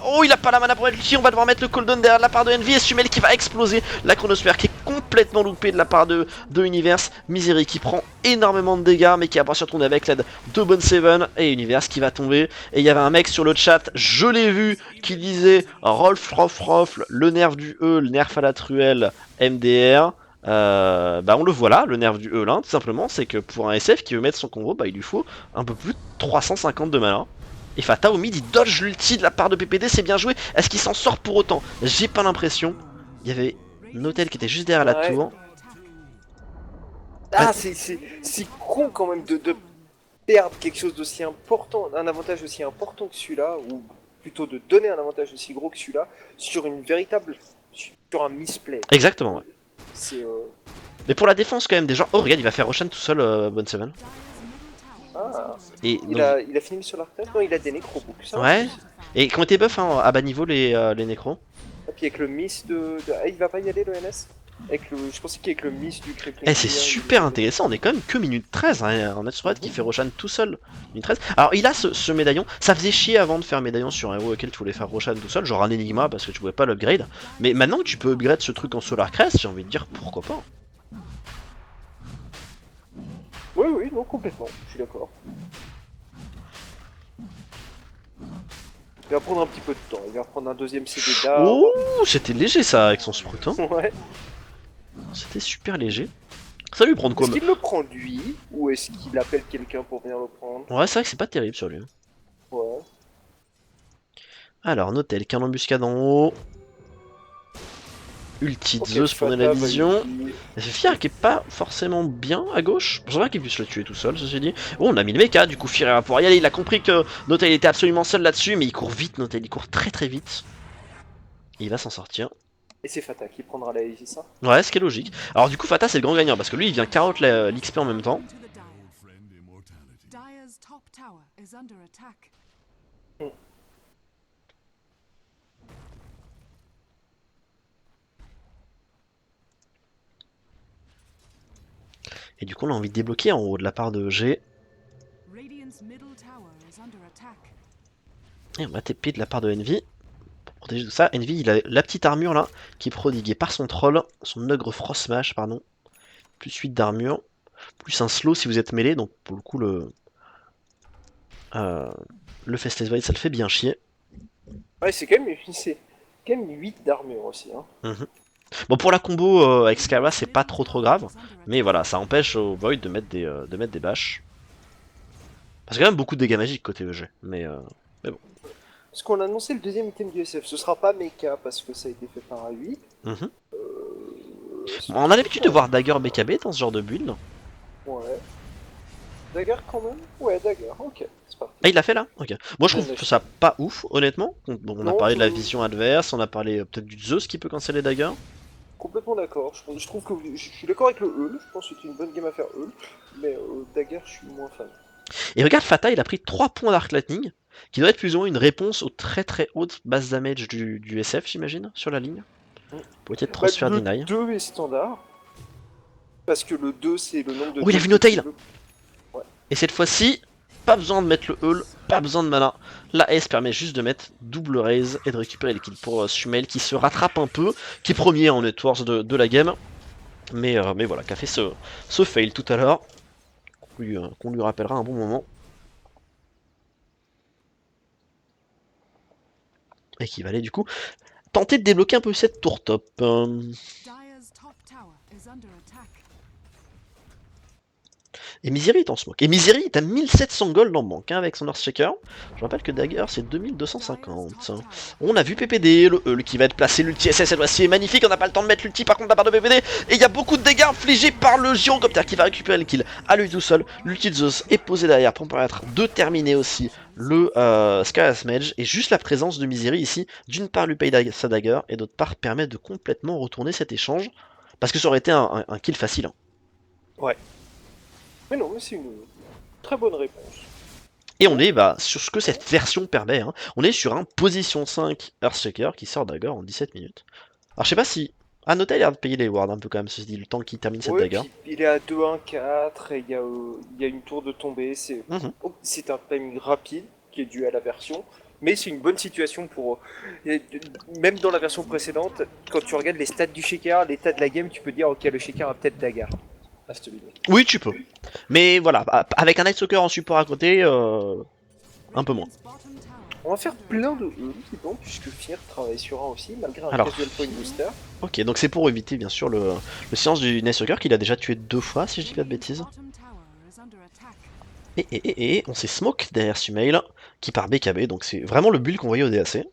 Oh, il a pas la mana pour mettre l'ulti, on va devoir mettre le cooldown derrière de la part de Envy et Sumel qui va exploser. La chronosphère qui est complètement loupée de la part de Universe. Misery qui prend énormément de dégâts mais qui va pas se retourner avec l'aide de Bone Seven et Universe qui va tomber. Et il y avait un mec sur le chat, je l'ai vu, qui disait Rolf Rofl, le nerf du E, le nerf à la truelle, MDR. Bah on le voit là, le nerf du E là, tout simplement, c'est que pour un SF qui veut mettre son combo, bah il lui faut un peu plus de 350 de mana. Et Fata au mid il dodge l'ulti de la part de PPD, c'est bien joué. Est-ce qu'il s'en sort pour autant? J'ai pas l'impression. Il y avait Notel qui était juste derrière la Ouais. tour. Ah, c'est con quand même de perdre quelque chose d'aussi important, un avantage aussi important que celui-là, ou plutôt de donner un avantage aussi gros que celui-là, sur une véritable. Sur un misplay. Exactement, ouais. C'est. Mais pour la défense quand même, des gens. Oh regarde, il va faire Roshan tout seul, Bonne Seven. Ah, Et il donc, a fini sur la retraite? Non, il a des nécrobooks, ça. ouais. Et comment était buff hein, à bas niveau les nécros? Et puis avec le miss Ah, il va pas y aller le NS? Avec le... Je pensais qu'avec le miss du crippling. Eh, c'est super intéressant, on est quand même que minute 13, hein, on a sur qui fait Roshan tout seul. Minute 13. Alors il a ce médaillon, ça faisait chier avant de faire médaillon sur un héros auquel tu voulais faire Roshan tout seul, genre un Enigma parce que tu pouvais pas l'upgrade. Mais maintenant que tu peux upgrade ce truc en Solar Crest, j'ai envie de dire pourquoi pas. Oui, oui, non, complètement, je suis d'accord. Il va prendre un petit peu de temps, il va prendre un deuxième CD d'arbre. Oh, c'était léger ça avec son sprout, hein. Ouais. C'était super léger. Ça lui prendre quoi? Est-ce qu'il le prend lui, ou est-ce qu'il appelle quelqu'un pour venir le prendre? Ouais, c'est vrai que c'est pas terrible sur lui. Ouais. Alors, Notel, qu'un embuscade en haut. Ulti Ok, Zeus pour donner la Fata va vision. lui- C'est Fier qui est pas forcément bien à gauche. Je pense pas qu'il puisse le tuer tout seul, ceci dit. Oh, on a mis le mecha, du coup Fier va pouvoir y aller. Il a compris que Notel était absolument seul là-dessus, mais il court vite, Notel, il court très très vite. Et il va s'en sortir. Et c'est Fata qui prendra la LG, ça? Ouais, ce qui est logique. Alors du coup, Fata c'est le grand gagnant parce que lui il vient carotte l'XP en même temps. Dire's top tower is under attack. Et du coup, on a envie de débloquer en haut de la part de G. Radiant's middle tower is under attack. Et on va TP de la part de Envy. Pour protéger tout ça, Envy il a la petite armure là qui est prodiguée par son troll, son ogre Frost Smash, pardon. Plus 8 d'armure. Plus un slow si vous êtes mêlé, donc pour le coup le Festus Void ça le fait bien chier. Ouais, c'est quand même 8 d'armure aussi. Hein. Bon pour la combo avec Skyra c'est pas trop grave, mais voilà ça empêche au Void de mettre des bâches. Parce qu'il y a quand même beaucoup de dégâts magiques côté EG, mais bon. Parce qu'on a annoncé le deuxième item du SF, ce sera pas Mecha parce que ça a été fait par A8. Mhm. On a l'habitude de voir Dagger BKB dans ce genre de build. Ouais. Dagger quand même? Ouais, Dagger, ok, c'est parti. Ah il l'a fait là? Ok. Moi je Ouais, trouve mais- ça pas ouf honnêtement. Bon, on a Non, parlé de la vision adverse, on a parlé peut-être du Zeus qui peut canceller Dagger. Complètement d'accord. Je trouve que je suis d'accord avec le Heul. Je pense que c'est une bonne game à faire Heul. Mais Dagger, je suis moins fan. Et regarde Fata il a pris 3 points d'Arc Lightning, qui doit être plus ou moins une réponse aux très très hautes bases damage du SF j'imagine, sur la ligne. Pour essayer de transfert le deny. 2 est standard. Parce que le 2 c'est le nombre de. Oh, il a dés vu Notail. possibles. Et cette fois-ci, pas besoin de mettre le Heul, pas besoin de mana. La S permet juste de mettre double raise et de récupérer les kills pour Sumel qui se rattrape un peu, qui est premier en net worth de la game. Mais voilà, qui a fait ce fail tout à l'heure, qu'on lui rappellera un bon moment. Et qui va aller du coup tenter de débloquer un peu cette tour top. Dire's top tower is under attack. Et Misery est en smoke. Et Misery est à 1700 gold en banque hein, avec son Earthshaker. Je rappelle que Dagger c'est 2250. On a vu PPD, le Hull qui va être placé, l'ulti SS cette fois-ci est magnifique, on n'a pas le temps de mettre l'ulti par contre de la part de PPD. Et il y a beaucoup de dégâts infligés par le Gyrocopter qui va récupérer le kill à lui tout seul. L'ulti de Zeus est posé derrière pour permettre de terminer aussi le Skyrus Mage. Et juste la présence de Misery ici, d'une part lui paye sa Dagger et d'autre part permet de complètement retourner cet échange. Parce que ça aurait été un kill facile. Hein. Ouais. Mais non, c'est une très bonne réponse. Et on est sur ce que cette version permet. Hein. On est sur un position 5 Earthshaker qui sort Dagger en 17 minutes. Alors je sais pas si... Ah, Noté a l'air de payer les wards un peu quand même, ceci dit, le temps qu'il termine cette Dagger. Il est à 2-1-4 et il y a une tour de tombée. C'est un timing rapide qui est dû à la version. Mais c'est une bonne situation pour... Même dans la version précédente, quand tu regardes les stats du Shaker, l'état de la game, tu peux dire ok, le Shaker a peut-être Dagger. Oui, tu peux. Mais voilà, avec un Nightstalker en support à côté, un peu moins. On va faire plein de c'est bon, puisque Fear travaille sur un aussi, malgré un casual point booster. Ok, donc c'est pour éviter bien sûr le silence du Nightstalker qu'il a déjà tué 2 fois, si je dis pas de bêtises. Et on s'est smoke derrière Sumail, qui part BKB, donc c'est vraiment le build qu'on voyait au DAC. Et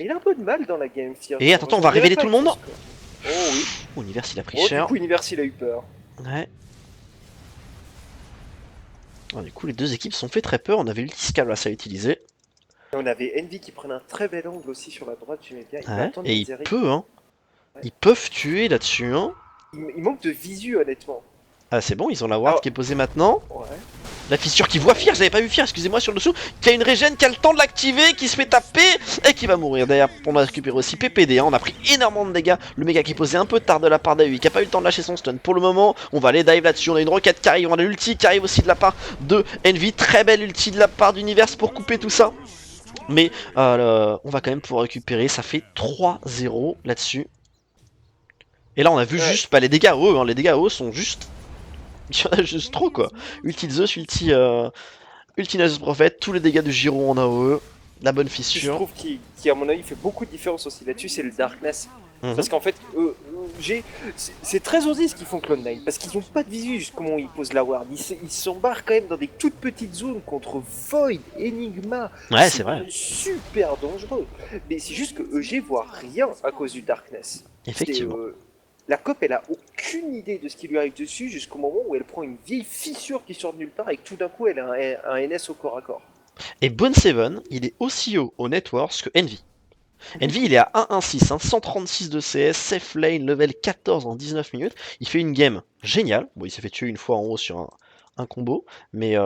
il a un peu de mal dans la game, Fear. Et attends, on va révéler tout le monde. Oh oui. Univers il a pris cher. Du coup, Univers il a eu peur. Ouais. Alors, du coup, les deux équipes sont fait très peur. On avait l'ulti Skyrus à utiliser. Et on avait Envy qui prenait un très bel angle aussi sur la droite, j'aimais bien. Et il peut, hein. Ouais. Ils peuvent tuer là-dessus, hein. Il manque de visu, honnêtement. Ah, c'est bon, ils ont la ward qui est posée maintenant. Ouais. La fissure qui voit Fear, j'avais pas vu Fear, excusez-moi, sur le dessous. Qui a une régène, qui a le temps de l'activer, qui se fait taper et qui va mourir. D'ailleurs, on a récupéré aussi PPD, hein. On a pris énormément de dégâts. Le méga qui est posé un peu tard de la part d'AUI, qui a pas eu le temps de lâcher son stun. Pour le moment, on va aller dive là-dessus. On a une roquette qui arrive, on a l'ulti qui arrive aussi de la part de Envy. Très belle ulti de la part d'Univers pour couper tout ça. Mais on va quand même pouvoir récupérer. Ça fait 3-0 là-dessus. Et là, on a vu juste les dégâts hauts. Hein. Les dégâts hauts sont juste. Il y en a juste trop quoi. Ulti de Zeus, ulti Nasus Prophet, tous les dégâts de Gyro en AOE, la bonne fissure. Je trouve qui à mon avis fait beaucoup de différence aussi là-dessus, c'est le Darkness. Parce qu'en fait, c'est très osé ce qu'ils font Clone9, parce qu'ils n'ont pas de visu juste comment ils posent la ward. Ils s'embarquent quand même dans des toutes petites zones contre Void, Enigma. Ouais, c'est vrai. Super dangereux. Mais c'est juste que EG voit rien à cause du Darkness. Effectivement. La COP, elle a aucune idée de ce qui lui arrive dessus jusqu'au moment où elle prend une vieille fissure qui sort de nulle part et que tout d'un coup elle a un NS au corps à corps. Et Bone7, il est aussi haut au networks que Envy. Envy il est à 1-1-6, hein, 136 de CS, safe lane, level 14 en 19 minutes. Il fait une game géniale. Bon, il s'est fait tuer une fois en haut sur un combo, mais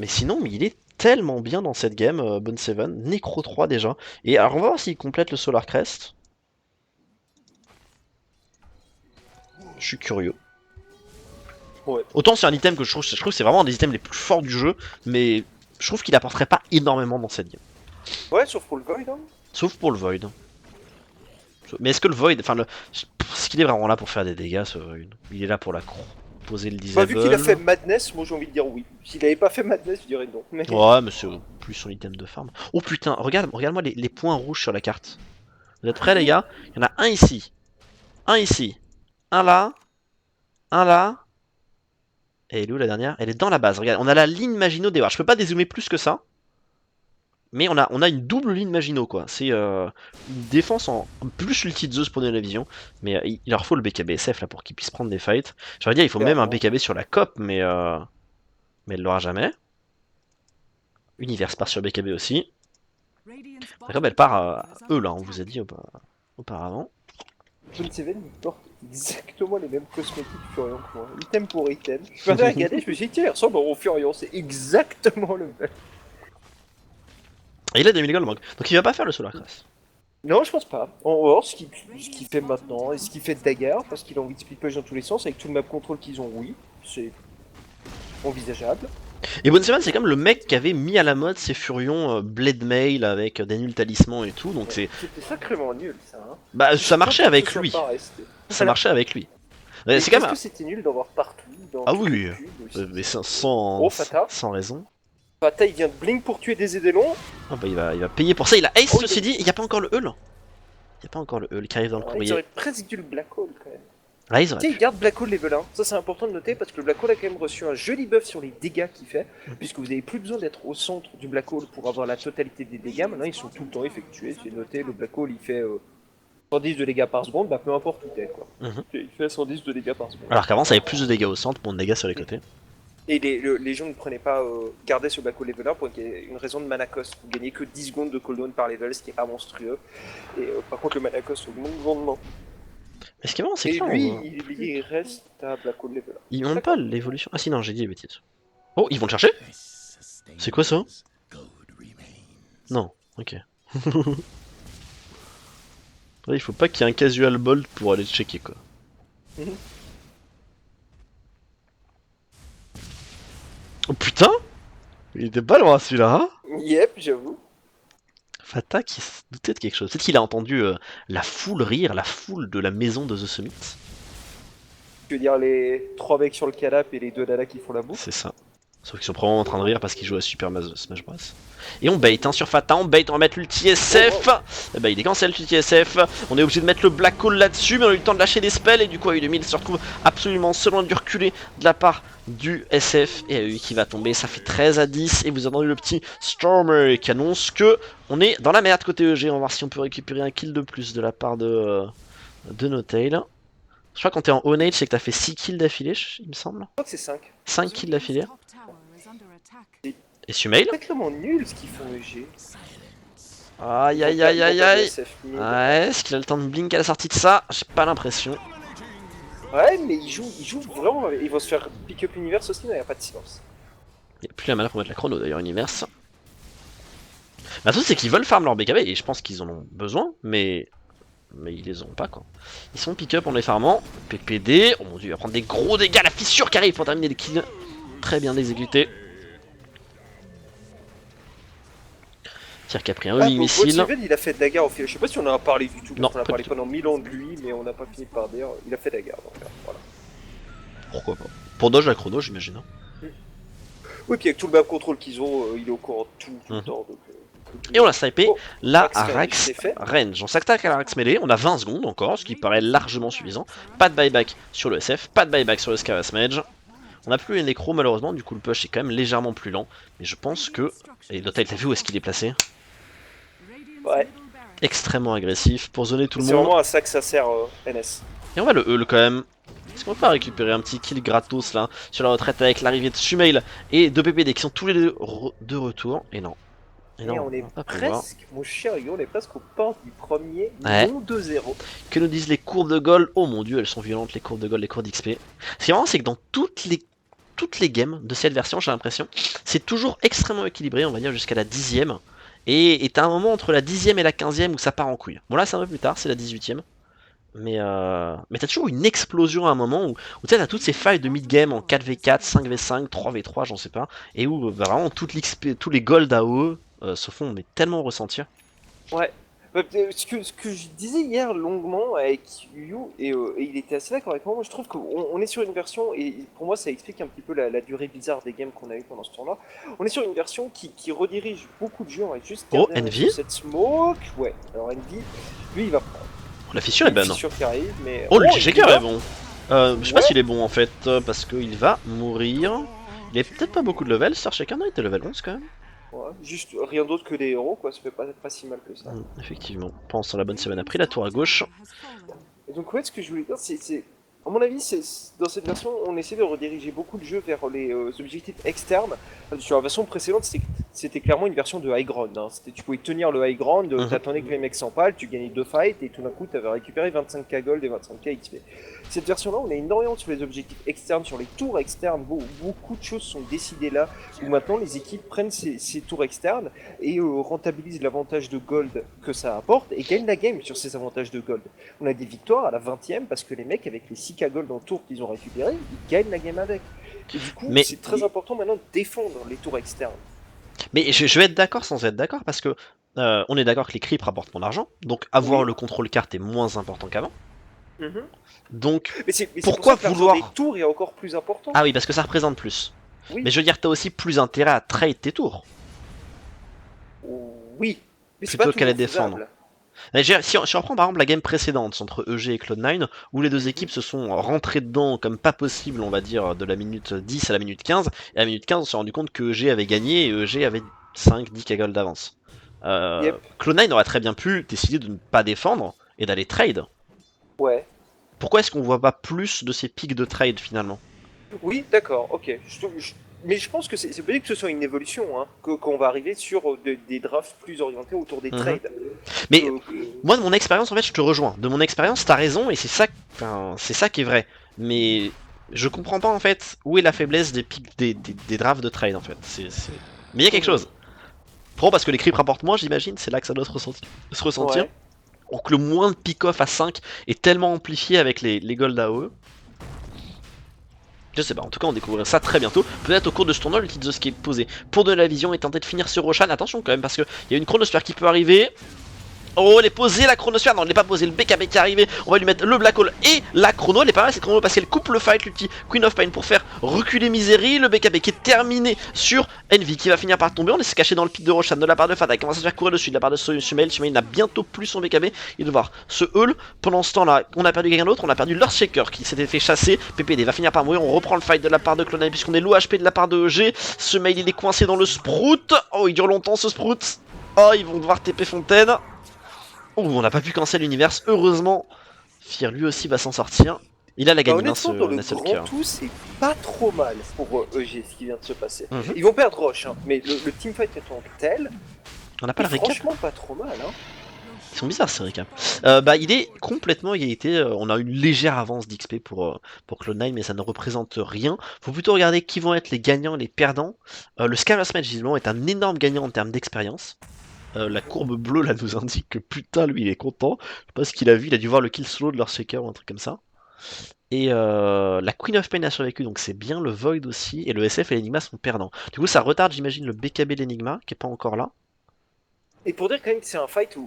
sinon, il est tellement bien dans cette game, Bone7, Necro 3 déjà. Et alors on va voir s'il complète le Solar Crest. Je suis curieux. Ouais. Autant c'est un item que je trouve que c'est vraiment un des items les plus forts du jeu, mais je trouve qu'il apporterait pas énormément dans cette game. Ouais, sauf pour le Void. Hein. Sauf pour le Void. Mais est-ce que le Void, enfin, est-ce qu'il est vraiment là pour faire des dégâts ce Void? Il est là pour poser le disable. Vu qu'il a fait Madness, moi j'ai envie de dire oui. S'il avait pas fait Madness, je dirais non. Mais... Ouais, mais c'est plus son item de farm. Oh putain, regarde-moi les points rouges sur la carte. Vous êtes prêts les gars? Il y en a un ici. Un ici. Un là, et elle est où la dernière? Elle est dans la base, regarde, on a la ligne Maginot des wards. Je peux pas dézoomer plus que ça. Mais on a une double ligne Maginot quoi. C'est une défense en plus l'ulti de Zeus pour donner la vision. Mais il leur faut le BKB SF là pour qu'ils puissent prendre des fights. J'aurais dit il faut même un BKB sur la COP, mais elle l'aura jamais. Univers part sur BKB aussi. La COP elle part à eux là, on vous a dit auparavant. Bone7 il porte exactement les mêmes cosmétiques Furion que moi, item pour item. Je me suis regardé, je me suis dit tiens, il ressemble au Furion, c'est exactement le même. Et il a 2000 gold donc il va pas faire le Solar Crest. Non, je pense pas. On va voir ce qu'il fait maintenant, et ce qu'il fait de Dagger, parce qu'il a envie de split push dans tous les sens, avec tout le map control qu'ils ont, oui, c'est envisageable. Et Bone7 c'est comme le mec qui avait mis à la mode ces Furions Blade Mail avec des nuls talismans et tout, donc c'est... C'était sacrément nul ça, hein. Bah ça marchait avec lui. Ça marchait avec lui. C'est quand même... que c'était nul d'en voir partout dans ah oui, mais sans raison. Fata il vient de blink pour tuer des Edelons. Ah bah il va payer pour ça, il a ace ceci dit, il n'y a pas encore le Hull. Il n'y a pas encore le Hull qui arrive dans le courrier. Il aurait presque dû le Black Hole quand même. Là, ils auraient Tiens, pu. il garde Black Hole level 1. Ça, c'est important de noter parce que le Black Hole a quand même reçu un joli buff sur les dégâts qu'il fait, puisque vous n'avez plus besoin d'être au centre du Black Hole pour avoir la totalité des dégâts. Maintenant, ils sont tout le temps effectués. C'est noté, le Black Hole il fait 110 de dégâts par seconde, bah peu importe où t'es quoi. Mhm. Il fait 110 de dégâts par seconde. Alors qu'avant, ça avait plus de dégâts au centre, moins de dégâts sur les côtés. Et les gens ne prenaient pas, gardaient ce Black Hole level 1 pour une raison de mana cost. Vous gagnez que 10 secondes de cooldown par level, ce qui est pas monstrueux. Et par contre, le mana cost augmente grandement. Mais ce qui est marrant, c'est Et que là, lui, on- il reste à Black Hole level 1. ils montent pas l'évolution. Ah si, non, j'ai dit des bêtises. Oh, ils vont le chercher? C'est quoi ça? Non, ok. Ouais, il faut pas qu'il y ait un casual bolt pour aller checker quoi. Mhm. Oh putain! Il était pas loin celui-là, hein? Yep, j'avoue. Fata qui se doutait de quelque chose. Peut-être qu'il a entendu la foule rire, la foule de la maison de The Summit. Je veux dire, les 3 mecs sur le canapé et les 2 nanas qui font la bouffe. C'est ça. Sauf qu'ils sont probablement en train de rire parce qu'ils jouent à Super Smash Bros. Et on bait hein, sur Fata, on bait, on va mettre l'ulti SF. Et bah il est cancel l'ulti SF. On est obligé de mettre le Black Hole là-dessus, mais on a eu le temps de lâcher des spells. Et du coup, AU2000 se retrouve absolument seul, on a dû reculer de la part du SF. Et AU qui va tomber, ça fait 13 à 10. Et vous avez entendu le petit Stormer qui annonce que on est dans la merde côté EG. On va voir si on peut récupérer un kill de plus de la part de Notail. Je crois que quand t'es en Own-Age, c'est que t'as fait 6 kills d'affilée, il me semble. Je crois que c'est 5. 5 kills d'affilée. Top tower is under attack. Et Sumail. C'est vraiment nul ce qu'ils font EG. Aïe aïe aïe aïe aïe. Ouais, est-ce qu'il a le temps de blink à la sortie de ça? J'ai pas l'impression. Ouais, mais ils jouent vraiment. Ils vont se faire pick up Universe aussi, mais il n'y a pas de silence. Il n'y a plus la mana pour mettre la chrono d'ailleurs, Universe. Mais le truc c'est qu'ils veulent farm leur BKB et je pense qu'ils en ont besoin, mais ils les ont pas quoi. Ils sont pick up en les farmant. PPD, oh mon dieu, il va prendre des gros dégâts, la fissure qui arrive pour terminer les kills. Très bien exécuté. Tire qui a pris un homing missile. Steven, il a fait dagger au final. Je sais pas si on en a parlé du tout. Non, On a pas parlé du tout. pendant 1000 ans de lui, mais on n'a pas fini par dire. Il a fait dagger. Donc, voilà. Pourquoi pas. Pour dodge la chrono j'imagine. Hein. Oui, puis avec tout le map control qu'ils ont, il est au courant de tout le temps. Donc, Et on l'a snipé Oh, là Rax à range, Rax c'est fait. range. On s'attaque à la Rax mêlée, on a 20 secondes encore, ce qui paraît largement suffisant. Pas de buyback sur le SF, pas de buyback sur le Scarus Mage. On n'a plus les nécros malheureusement, du coup le push est quand même légèrement plus lent. Mais je pense que... Et Notail, t'as vu où est-ce qu'il est placé? Ouais. Extrêmement agressif pour zoner tout le C'est monde. vraiment à ça que ça sert NS. Et on va le heal quand même. Est-ce qu'on peut pas récupérer un petit kill gratos là sur la retraite avec l'arrivée de Sumail et de PPD qui sont tous les deux de retour? Et non. Et Et non, on est va pas pouvoir. presque, mon cher Hugo, on est presque aux portes du premier Ouais. non 2-0. Que nous disent les courbes de gold? Oh mon dieu, elles sont violentes les courbes de gold, les courbes d'XP. Ce qui est marrant, c'est que dans toutes les games de cette version, j'ai l'impression, c'est toujours extrêmement équilibré, on va dire jusqu'à la 10ème. Et t'as un moment entre la 10ème et la 15ème où ça part en couille. Bon là c'est un peu plus tard, c'est la 18ème. Mais t'as toujours une explosion à un moment où tu sais, t'as toutes ces failles de mid-game en 4v4, 5v5, 3v3, j'en sais pas. Et où vraiment toute l'XP, tous les gold AOE se font mais tellement ressentir. Ouais. Ce que je disais hier longuement avec Yu, et il était assez d'accord avec moi, moi je trouve qu'on est sur une version, et pour moi ça explique un petit peu la durée bizarre des games qu'on a eu pendant ce tournoi. On est sur une version qui redirige beaucoup de jeux, on va juste Oh, garder Envy cette smoke. Ouais, alors Envy, lui il va prendre. La fissure est Une bonne. fissure qui arrive, mais... Oh, le il GGKR va. est bon. Je sais pas Ouais. s'il est bon en fait, parce qu'il va mourir. Il a peut-être pas beaucoup de level, Star Shaker, non, il était level 11 quand même. Ouais, juste rien d'autre que des héros, quoi, ça fait pas si mal que ça. Effectivement, pense la bonne semaine a pris la tour à gauche. Et donc ouais, ce que je voulais dire, c'est... À mon avis, dans cette version, on essaie de rediriger beaucoup de jeux vers les objectifs externes. Sur la version précédente, c'était clairement une version de high ground. Hein. Tu pouvais tenir le high ground, t'attendais que les mecs s'empalent, tu gagnais 2 fights, et tout d'un coup, t'avais récupéré 25k gold et 25k XP. Cette version-là, on est énormément sur les objectifs externes, sur les tours externes. Beaucoup de choses sont décidées là, où maintenant les équipes prennent ces tours externes et rentabilisent l'avantage de gold que ça apporte, et gagnent la game sur ces avantages de gold. On a des victoires à la 20ème, parce que les mecs, avec les 6k gold en tour qu'ils ont récupéré, ils gagnent la game avec. Et du coup, c'est très important maintenant de défendre les tours externes. Mais je vais être d'accord sans être d'accord, parce que on est d'accord que les creeps rapportent moins d'argent, donc avoir le contrôle carte est moins important qu'avant. Donc, mais pourquoi pour ça que vouloir... des tours est encore plus important. Ah oui, parce que ça représente plus. Oui. Mais je veux dire, t'as aussi plus intérêt à trade tes tours. Oui, mais c'est Plutôt pas qu'à les toujours défendre. faisable. Mais si on reprend par exemple la game précédente entre EG et Cloud9, où les deux équipes se sont rentrées dedans comme pas possible, on va dire, de la minute 10 à la minute 15, et à la minute 15 on s'est rendu compte que EG avait gagné et EG avait 5-10 cagoles d'avance. Yep. Cloud9 aurait très bien pu décider de ne pas défendre et d'aller trade. Ouais. Pourquoi est-ce qu'on voit pas plus de ces pics de trade finalement? Oui, d'accord, ok. Mais je pense que c'est possible que ce soit une évolution, hein, qu'on va arriver sur des drafts plus orientés autour des Mhm. trades. Mais Que- moi, de mon expérience, en fait, je te rejoins. De mon expérience, t'as raison, et c'est ça qui est vrai. Mais je comprends pas, en fait, où est la faiblesse des pics des drafts de trade, en fait. Mais il y a quelque chose. Pro, parce que les creeps rapportent moins, j'imagine, c'est là que ça doit se ressentir. Ouais. Ou que le moins de pick-off à 5 est tellement amplifié avec les gold AOE. Je sais pas, en tout cas on découvrira ça très bientôt. Peut-être au cours de ce tournoi, le titre qui est posé pour de la vision et tenter de finir sur Roshan. Attention quand même, parce qu'il y a une chronosphère qui peut arriver. Oh, elle est posée la chronosphère, non elle n'est pas posée, le BKB qui est arrivé, on va lui mettre le Black Hole et la chrono, elle est pas mal cette chrono parce qu'elle coupe le fight, l'ulti Queen of Pain pour faire reculer Misery, le BKB qui est terminé sur Envy qui va finir par tomber, on est caché dans le pic de Roshan de la part de Fata qui commence à se faire courir dessus de la part de Sumail, Sumail n'a bientôt plus son BKB, il va devoir se heal, pendant ce temps là on a perdu quelqu'un d'autre, on a perdu l'Earthshaker qui s'était fait chasser, PPD va finir par mourir, on reprend le fight de la part de Clonal puisqu'on est low HP de la part de EG, Sumail il est coincé dans le Sprout, oh il dure longtemps ce Sprout, oh ils vont devoir TP Fontaine. Oh, on n'a pas pu cancel l'univers, heureusement. Fir lui aussi va s'en sortir. Il a la gagne Honnêtement, dans le Nacelle grand tout, c'est pas trop mal pour EG ce qui vient de se passer. Mhm. Ils vont perdre Roche, hein, mais le teamfight étant tel, On n'a pas le récap. franchement pas trop mal. Hein. Ils sont bizarres ces récaps. Il est complètement égalité. On a une légère avance d'XP pour Cloud9, mais ça ne représente rien. Faut plutôt regarder qui vont être les gagnants et les perdants. Le Skyros Match, visiblement, est un énorme gagnant en termes d'expérience. La courbe bleue là nous indique que putain lui il est content. Je sais pas ce qu'il a vu, il a dû voir le kill solo de leur shaker ou un truc comme ça. Et la Queen of Pain a survécu donc c'est bien, le Void aussi, et le SF et l'Enigma sont perdants. Du coup ça retarde j'imagine le BKB de l'Enigma qui est pas encore là. Et pour dire quand même que c'est un fight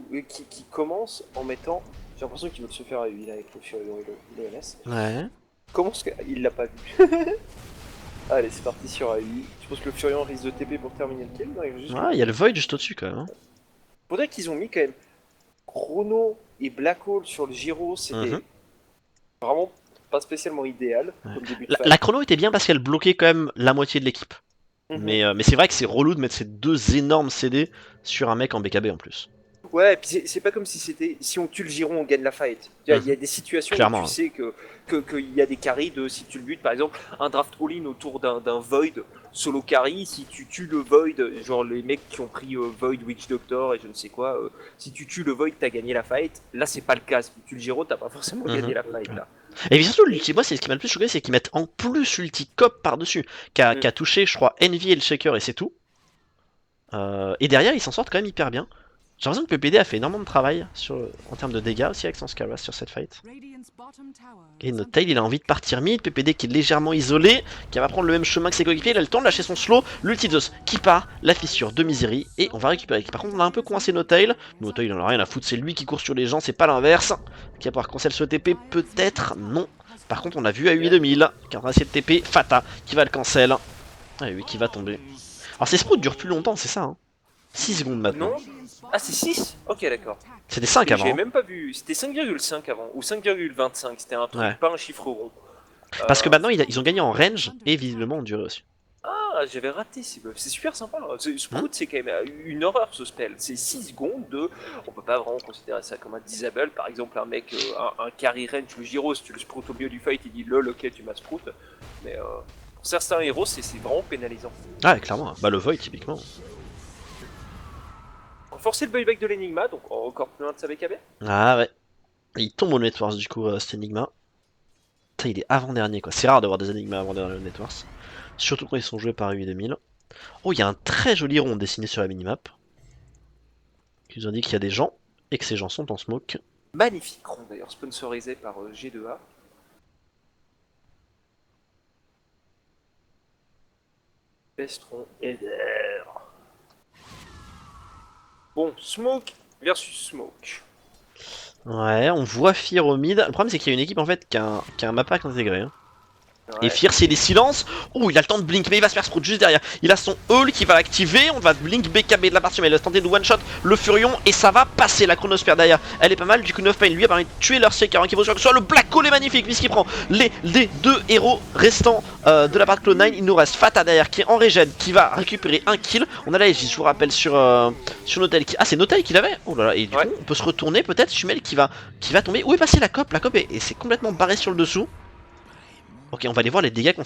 qui commence en mettant. J'ai l'impression qu'ils veulent se faire à lui là avec le Furion et le LS. Ouais. Comment est-ce qu'il l'a pas vu? Allez, c'est parti sur AI. Je pense que le Furion risque de TP pour terminer le kill. Non, il va juste... Ouais, il y a le Void juste au-dessus quand même. Hein. Pour dire qu'ils ont mis quand même Chrono et Black Hole sur le Gyro, c'était Mhm. vraiment pas spécialement idéal comme début de fight. La chrono était bien parce qu'elle bloquait quand même la moitié de l'équipe. Mhm. Mais c'est vrai que c'est relou de mettre ces deux énormes CD sur un mec en BKB en plus. Ouais, et puis c'est pas comme si c'était si on tue le Giron, on gagne la fight. Il y a des situations Clairement, où tu sais qu'il y a des carries de si tu le butes, par exemple, un draft all-in autour d'un Void solo carry, si tu tues le Void, genre les mecs qui ont pris Void, Witch Doctor et je ne sais quoi, si tu tues le Void, t'as gagné la fight. Là, c'est pas le cas. Si tu tues le Giro, t'as pas forcément gagné la fight là. Et puis surtout, l'ulti, moi, c'est ce qui m'a le plus choqué, c'est qu'ils mettent en plus l'ulti cop par-dessus, qui a touché, je crois, Envy et le Shaker et c'est tout. Et derrière, ils s'en sortent quand même hyper bien. J'ai l'impression que PPD a fait énormément de travail en termes de dégâts aussi avec son Skyras sur cette fight. Radiant's bottom tower Et is notre under tail, il a envie de partir mid. PPD qui est légèrement isolé, qui va prendre le même chemin que ses coéquipiers. Il a le temps de lâcher son slow. L'ultidos qui part, la fissure de Misery. Et on va récupérer. Par contre, on a un peu coincé nos tails. Nos tails, il en a rien à foutre. C'est lui qui court sur les gens, c'est pas l'inverse. Qui va pouvoir cancel ce TP, peut-être. Non. Par contre, on a vu AUI 2000 qui est en train d'essayer de TP. Fata qui va le cancel. Ah oui, qui va tomber. Alors, ces sprouts durent plus longtemps, c'est ça. Hein. 6 secondes maintenant. Non. Ah, c'est 6. Ok, d'accord. C'était 5 avant. J'avais même pas vu. C'était 5,5 avant, ou 5,25. C'était un truc, Ouais. pas un chiffre rond. Parce que maintenant, ils ont gagné en range et visiblement en durée aussi. Ah, j'avais raté, c'est super sympa. Sprout, c'est quand même une horreur ce spell. C'est 6 secondes de. On peut pas vraiment considérer ça comme un disable. Par exemple, un mec, un carry range, le Gyro, si tu le Sprout au milieu du fight, il dit lol, ok, tu m'as Sprout. Mais pour certains héros, c'est vraiment pénalisant. Ah, ouais, clairement. Bah, le Void, typiquement. Forcer le buyback de l'Enigma, donc encore plus loin de sa BKB. Ah, ouais. Et il tombe au Networks, du coup, cet Enigma. Putain, il est avant-dernier, quoi. C'est rare d'avoir des Enigmas avant-dernier au Networks. Surtout quand ils sont joués par UI 2000. Oh, il y a un très joli rond dessiné sur la minimap. Qui nous indique qu'il y a des gens et que ces gens sont en smoke. Magnifique rond d'ailleurs, sponsorisé par G2A. Best rond ever. Bon, Smoke versus Smoke. Ouais, on voit Fear au mid. Le problème, c'est qu'il y a une équipe en fait qui a un map pack intégré. Hein. Et Fierce, il est silence. Oh, il a le temps de blink, mais il va se faire sprout juste derrière. Il a son Hull qui va l'activer. On va blink BKB de la partie, mais il va tenter de one shot le Furion et ça va passer. La chronosphère derrière, elle est pas mal. Du coup, Pain lui a permis de tuer leur Seeker qui vaut sur que ce soit le Black Hole est magnifique puisqu'il prend les deux héros restants de la part de Cloud9. Il nous reste Fata derrière qui est en régène, qui va récupérer un kill. On a la Aegis, je vous rappelle, sur Notel. Ah, c'est Notel qui l'avait. Oh là là, et du coup, on peut se retourner peut-être. Shumel qui va tomber. Où est passée la COP? La COP et c'est complètement barré sur le dessous. Ok, on va aller voir les dégâts qu'a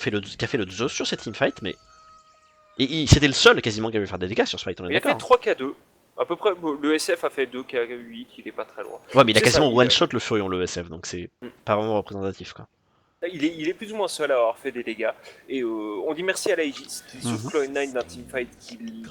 fait le Zeus sur cette teamfight, mais... Et c'était le seul quasiment qui avait fait des dégâts sur ce fight, on est Il a fait d'accord. 3K2. À peu près, le SF a fait 2K8, il est pas très loin. Ouais, mais il a C'est quasiment ça, one-shot le Furion, le SF, donc c'est pas vraiment représentatif, quoi. Il est plus ou moins seul à avoir fait des dégâts. Et on dit merci à la Aegis qui sauve Cloud9 d'un teamfight qui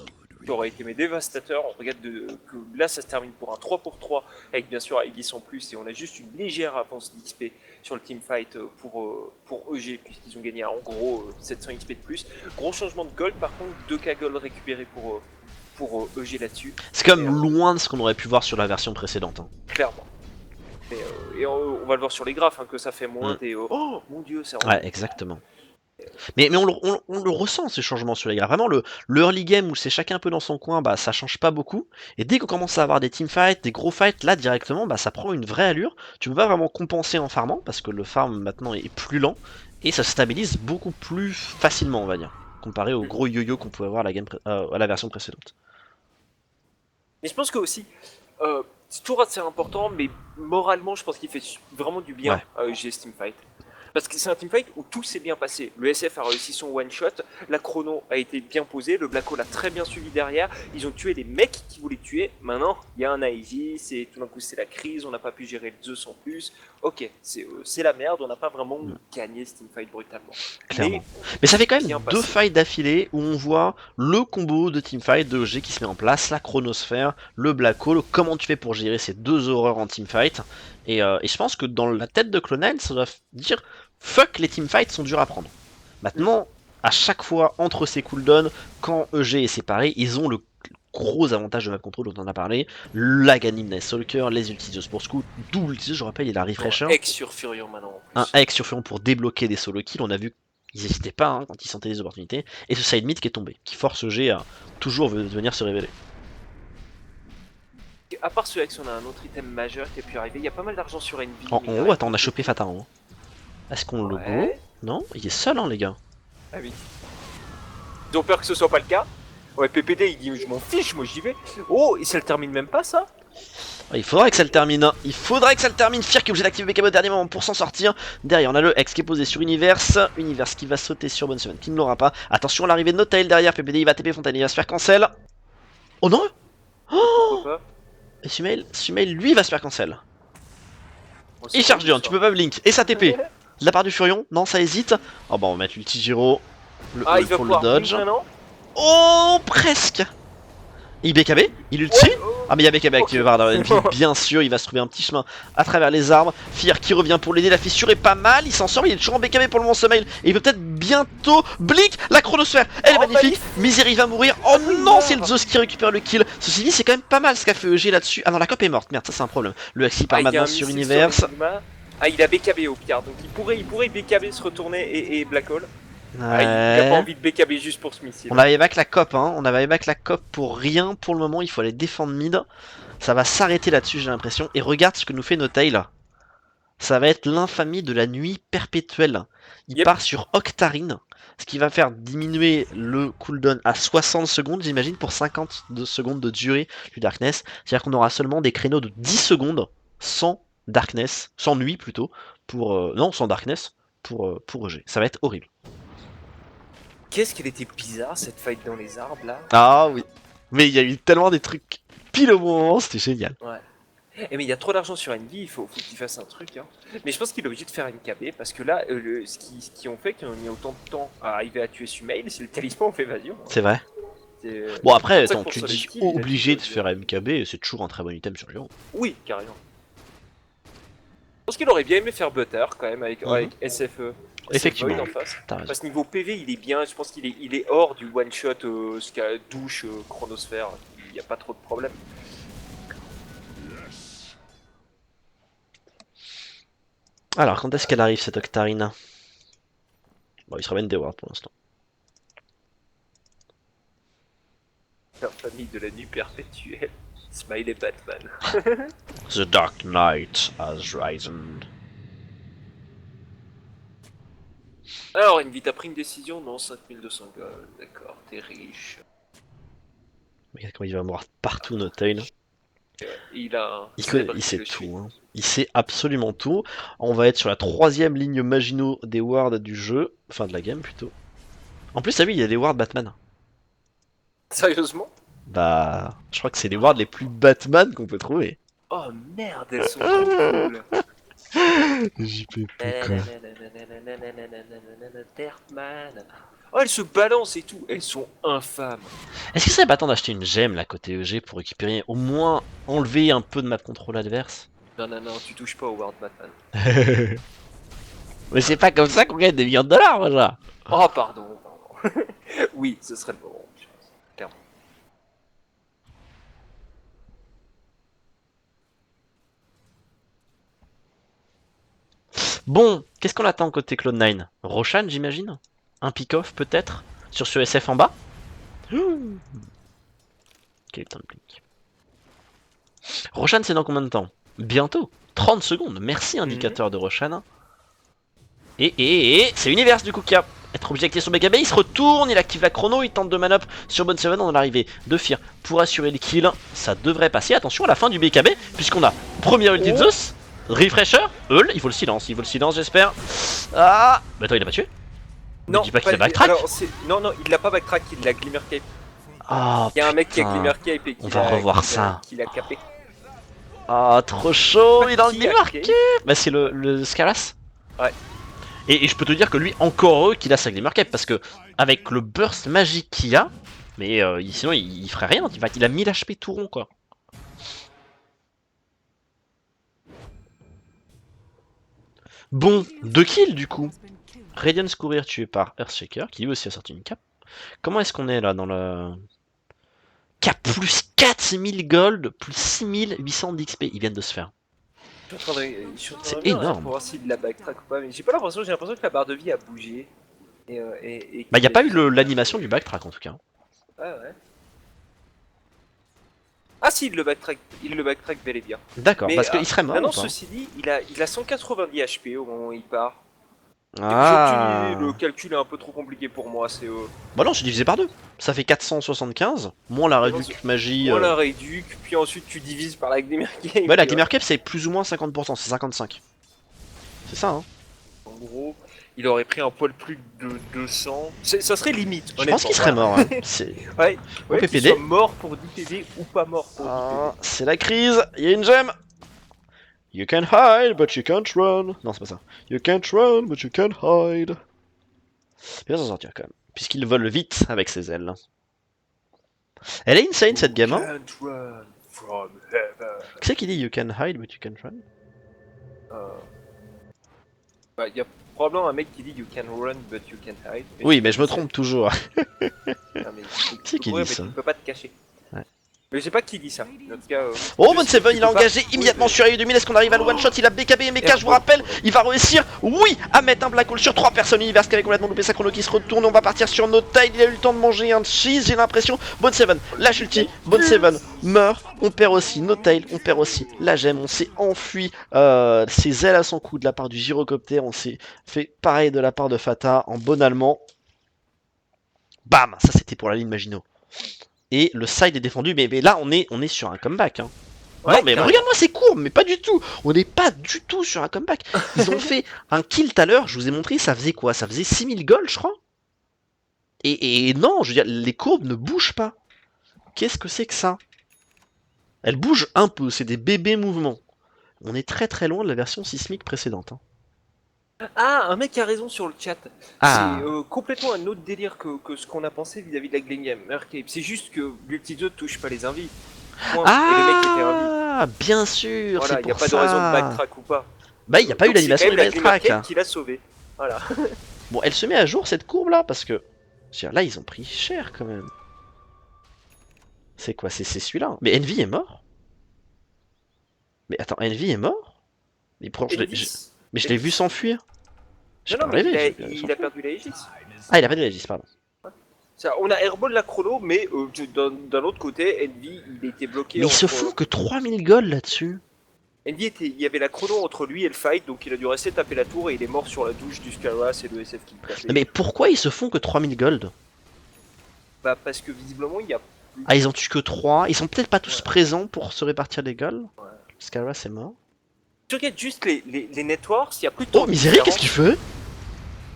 aurait été mais dévastateur. On regarde que là ça se termine pour un 3 pour 3 avec bien sûr Aegis en plus et on a juste une légère avance d'XP sur le teamfight pour EG puisqu'ils ont gagné en gros 700 XP de plus. Gros changement de gold par contre, 2K gold récupéré pour EG là-dessus. C'est quand même loin de ce qu'on aurait pu voir sur la version précédente. Hein. Clairement. Et on va le voir sur les graphes hein, que ça fait moins des oh mon dieu ça. Ouais, exactement. Mais on le ressent ces changements sur les graphes. Vraiment le early game où c'est chacun un peu dans son coin, bah ça change pas beaucoup. Et dès qu'on commence à avoir des teamfights, des gros fights, là directement, bah ça prend une vraie allure. Tu peux pas vraiment compenser en farmant parce que le farm maintenant est plus lent et ça se stabilise beaucoup plus facilement, on va dire, comparé au gros yo-yo qu'on pouvait avoir à la version précédente. Mais je pense que aussi c'est toujours assez important, mais moralement, je pense qu'il fait vraiment du bien à EG ce teamfight. Parce que c'est un teamfight où tout s'est bien passé. Le SF a réussi son one-shot, la chrono a été bien posée, le Black Hole a très bien suivi derrière, ils ont tué les mecs qui voulaient tuer, maintenant il y a un Aegis, et tout d'un coup c'est la crise, on n'a pas pu gérer le Zeus en plus. Ok, c'est la merde, on n'a pas vraiment gagné ce teamfight brutalement. Clairement. Mais ça fait quand même deux fights d'affilée où on voit le combo de teamfight de EG qui se met en place, la chronosphère, le Black Hole, comment tu fais pour gérer ces deux horreurs en teamfight. Et je pense que dans la tête de Clonel, ça doit dire fuck, les teamfights sont durs à prendre. Maintenant, à chaque fois, entre ces cooldowns, quand EG est séparé, ils ont le gros avantage de map control dont on a parlé, la Ganymede Stalker, les ultis pour ce coup, double ultis, je rappelle, il a refresher. Un X sur Furion maintenant. Un X sur Furion pour débloquer des solo kills, on a vu qu'ils n'hésitaient pas hein, quand ils sentaient des opportunités, et ce side mid qui est tombé, qui force EG à toujours venir se révéler. À part ce X, on a un autre item majeur qui a pu arriver. Il y a pas mal d'argent sur Envy. En haut, attends, on a chopé Fata en haut. Est-ce qu'on le go? Non, il est seul, hein, les gars. Ah oui. Ils ont peur que ce soit pas le cas. Ouais, PPD, il dit je m'en fiche, moi j'y vais. Oh, et ça le termine même pas, ça? Il faudrait que ça le termine. Il faudrait que ça le termine. Fir qui est obligé d'activer BKB au dernier moment pour s'en sortir. Derrière, on a le X qui est posé sur Universe. Universe qui va sauter sur Bonne Semaine, qui ne l'aura pas. Attention à l'arrivée de Notail derrière. PPD, il va TP Fontaine, il va se faire cancel. Oh non! Pourquoi pas? Et Sumail, lui, va se faire cancel. Il charge du 1, tu peux pas blink. Et ça TP. De la part du Furion, non, ça hésite. Oh bah, on va mettre l'ulti Giro. Le il va pour le dodge. Oh, presque! Il BKB, il ulti. Ah mais il y a BKB activé par Envy, bien sûr, il va se trouver un petit chemin à travers les arbres. Fir qui revient pour l'aider, la fissure est pas mal, il s'en sort, il est toujours en BKB pour le moment Sumail. Et il peut peut-être bientôt blink la chronosphère, elle est magnifique, Misery va mourir. Oh non, c'est le Zeus qui récupère le kill. Ceci dit, c'est quand même pas mal ce qu'a fait EG là-dessus. Ah non, la COP est morte, merde, ça c'est un problème. Le XI part maintenant sur Universe. Il a BKB au pire, donc il pourrait BKB se retourner et Black Hole. Ouais. Il a pas envie de BKB juste pour ce missile. On avait back la COP, hein. On avait back la COP pour rien pour le moment. Il faut aller défendre mid. Ça va s'arrêter là-dessus, j'ai l'impression. Et regarde ce que nous fait Notail là. Ça va être l'infamie de la nuit perpétuelle. Il part sur Octarine, ce qui va faire diminuer le cooldown à 60 secondes, j'imagine, pour 50 secondes de durée du Darkness. C'est-à-dire qu'on aura seulement des créneaux de 10 secondes sans Darkness, sans nuit plutôt, non, sans Darkness pour EG. Ça va être horrible. Qu'est-ce qu'elle était bizarre cette fight dans les arbres là. Ah oui, mais il y a eu tellement des trucs pile au bon moment, c'était génial. Ouais. Mais il y a trop d'argent sur Envy, il faut qu'il fasse un truc. Hein. Mais je pense qu'il est obligé de faire MKB parce que là, ce qui ont fait qu'on a autant de temps à arriver à tuer Sumail, c'est le talisman of évasion. Hein. C'est vrai. Bon après, attends, tu dis obligé de faire MKB, c'est toujours un très bon item sur le héros. Oui, carrément. Je pense qu'il aurait bien aimé faire Butter quand même avec SFE. Effectivement, en face. Parce que niveau PV, il est bien. Je pense qu'il est hors du one shot, douche, chronosphère. Il n'y a pas trop de problème. Alors, quand est-ce qu'elle arrive cette Octarine? Bon, il se ramène des wards pour l'instant. La famille de la nuit perpétuelle. Smiley Batman. The Dark Knight has risen. Alors, Envy, t'as pris une décision? Non, 5200 gold. D'accord, t'es riche. Regarde comment il va mourir partout, No Tail. Il a. Il sait tout. Hein. Il sait absolument tout. On va être sur la 3ème ligne Maginot des wards du jeu. Enfin, de la game plutôt. En plus, t'as vu, il y a des wards Batman. Sérieusement? Bah, je crois que c'est les wards les plus Batman qu'on peut trouver. Oh merde, elles sont trop cool. JPP Derpman. Oh, elles se balancent et tout. Elles sont infâmes. Est-ce que ça serait pas temps d'acheter une gemme là côté EG pour récupérer, au moins enlever un peu de map control adverse? Non, non, non, tu touches pas au World Batman. Mais c'est pas comme ça qu'on gagne des millions de dollars, déjà. Oh, pardon, pardon. Oui, ce serait le moment, je pense. Clairement. Bon, qu'est-ce qu'on attend côté Cloud9? Roshan, j'imagine? Un pick-off peut-être? Sur ce SF en bas? Quel temps de blink. Roshan, c'est dans combien de temps? Bientôt. 30 secondes. Merci, indicateur de Roshan. Et c'est Universe du coup qui a être objecté sur BKB. Il se retourne, il active la chrono, il tente de man-up sur Bonne Seven. On est arrivé de Fear pour assurer le kill. Ça devrait passer. Attention à la fin du BKB, puisqu'on a première ulti de Zeus. Refresher, Eul, il faut le silence, j'espère. Ah, bah attends, il a pas tué? Non, me dis pas qu'il a backtrack. alors, non, non, il l'a pas backtrack, il l'a Glimmer Cape. Ah, Il y a un mec qui a putain. Glimmer Cape et qui On va revoir ça. Qui l'a capé. Ah, trop chaud, il est dans le Qui a Glimmer Cape Cape. Bah c'est le Scaras. Ouais. Et je peux te dire que lui, encore heureux qu'il a sa Glimmer Cape, parce que avec le burst magique qu'il a, mais sinon il ferait rien, il a 1000 HP tout rond quoi. Bon, 2 kills du coup. Has been killed. Radiance courir tué par Earthshaker, qui lui aussi a sorti une cape. Comment est-ce qu'on est là dans le... Cap plus 4000 gold, plus 6800 d'XP, ils viennent de se faire. Je suis en train de C'est regarder énorme. pour voir s'il l'a backtrack ou pas, mais j'ai l'impression que la barre de vie a bougé. Bah y a pas eu l'animation du backtrack en tout cas. Ouais, ouais. Ah si, il le backtrack bel et bien. D'accord, Mais, parce qu'il serait mort maintenant, ou pas? ceci dit, il a 190 HP au moment où il part. Ah. Le calcul est un peu trop compliqué pour moi, c'est Bah non, j'ai divisé par 2. Ça fait 475, moins la réduc magie. moins la réduc, puis ensuite tu divises par la Glimmer Cape. Ouais, la Glimmer Cape c'est plus ou moins 50%, c'est 55. C'est ça, hein. En gros, il aurait pris un poil plus de 200. Ça serait limite, Je pense qu'il serait mort. Hein. C'est Ouais, ouais, qu'il PPD. soit mort pour 10 PV ou pas mort pour 10 Ah, c'est la crise, il y a une gemme. You can hide, but you can't run. Non, c'est pas ça. You can't run, but you can hide. Il va s'en sortir quand même, puisqu'il vole vite avec ses ailes. Elle est insane cette game, hein. Can't run from heaven. Qui c'est qui dit you can hide, but you can't run? Bah, y a probablement un mec qui dit you can run but you can hide. Oui, mais je me trompe toujours. Ah, mais Qui c'est qui ouais, dit mais ça? tu peux pas te cacher. Ouais. Mais je sais pas qui dit ça. En tout cas, Oh, je Bon sais Seven, que il a tu peux engagé pas- immédiatement Oui, sur AU2000. Est-ce qu'on arrive à le one shot? Il a BKB et MK, je vous rappelle. Il va réussir, oui, à mettre un black hole sur 3 personnes. Univers qui avait complètement loupé sa chrono qui se retourne. On va partir sur notre taille. Il a eu le temps de manger un cheese, j'ai l'impression. Bon Seven, lâche ulti. Bon Seven meurt. On perd aussi notre taille. On perd aussi la gemme. On s'est enfui ses ailes à son cou de la part du gyrocoptère. On s'est fait pareil de la part de Fata en bon allemand. Bam, ça c'était pour la ligne Maginot. Et le side est défendu, mais là on est sur un comeback. Hein. Ouais, non mais carrément. regarde-moi ces courbes, mais pas du tout. On n'est pas du tout sur un comeback. Ils ont fait un kill tout à l'heure, je vous ai montré, ça faisait quoi? Ça faisait 6000 gold je crois. Et non, je veux dire, les courbes ne bougent pas. Qu'est-ce que c'est que ça? Elles bougent un peu, c'est des bébés mouvements. On est très très loin de la version sismique précédente. Hein. Ah, un mec a raison sur le chat. Ah. C'est complètement un autre délire que ce qu'on a pensé vis-à-vis de la Glimmer Cape. C'est juste que Multi-2 touche pas les invis. Point. Et le mec était invi. Ah, bien sûr, Voilà, c'est il n'y a pour pas ça. de raison de backtrack ou pas. Bah, il n'y a pas eu Donc, c'est l'animation quand du même la Glimmer backtrack. Cape qui l'a sauvé. Voilà. Bon, elle se met à jour cette courbe là parce que là ils ont pris cher quand même. C'est quoi? C'est celui-là. Mais Envy est mort? Mais attends, Envy est mort? Mais pourtant, mais je l'ai vu s'enfuir. J'ai Non, pas mais rêvé. il a perdu la Aegis. Ah, il a pas de Aegis, pardon. On a Airball la chrono, mais d'un autre côté, Envy, il était bloqué Mais ils se entre... font que 3000 gold là-dessus. Il y avait la chrono entre lui et le fight, donc il a dû rester taper la tour et il est mort sur la douche du Skywrath et le SF qui le tapait. Non, mais pourquoi ils se font que 3000 gold? Bah parce que visiblement il y a... Ah, ils en tuent que 3. Ils sont peut-être pas tous Ouais. présents pour se répartir les gold. Ouais. Skara, c'est mort. Tu regardes juste les networks, il y a plus de Oh, temps de Misery, qu'est-ce différence. qu'il fait?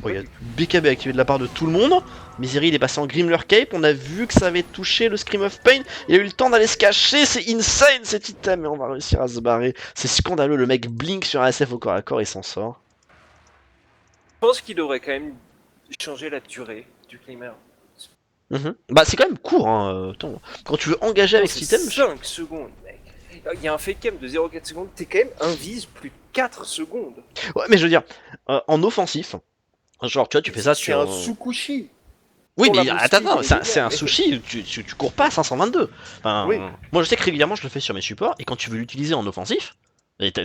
Bon, il y a BKB activé de la part de tout le monde. Misery, il est passé en Grimler Cape. On a vu que ça avait touché le Scream of Pain. Il a eu le temps d'aller se cacher. C'est insane cet item. Mais on va réussir à se barrer. C'est scandaleux. Le mec blink sur un SF au corps à corps et s'en sort. Je pense qu'il devrait quand même changer la durée du climber. Bah, c'est quand même court. Hein. Attends, quand tu veux engager avec cet item. 5 secondes, mec. Il y a un fake cam de 0,4 secondes, t'es quand même invise plus de 4 secondes. Ouais, mais je veux dire, en offensif. Genre, tu vois, tu fais ça C'est sur. un Tsukushi. Oui, Pour mais la attends, boosting, c'est il est c'est un bien, sushi, tu cours pas à 522. Enfin, Oui. moi je sais que régulièrement je le fais sur mes supports, et quand tu veux l'utiliser en offensif, et tu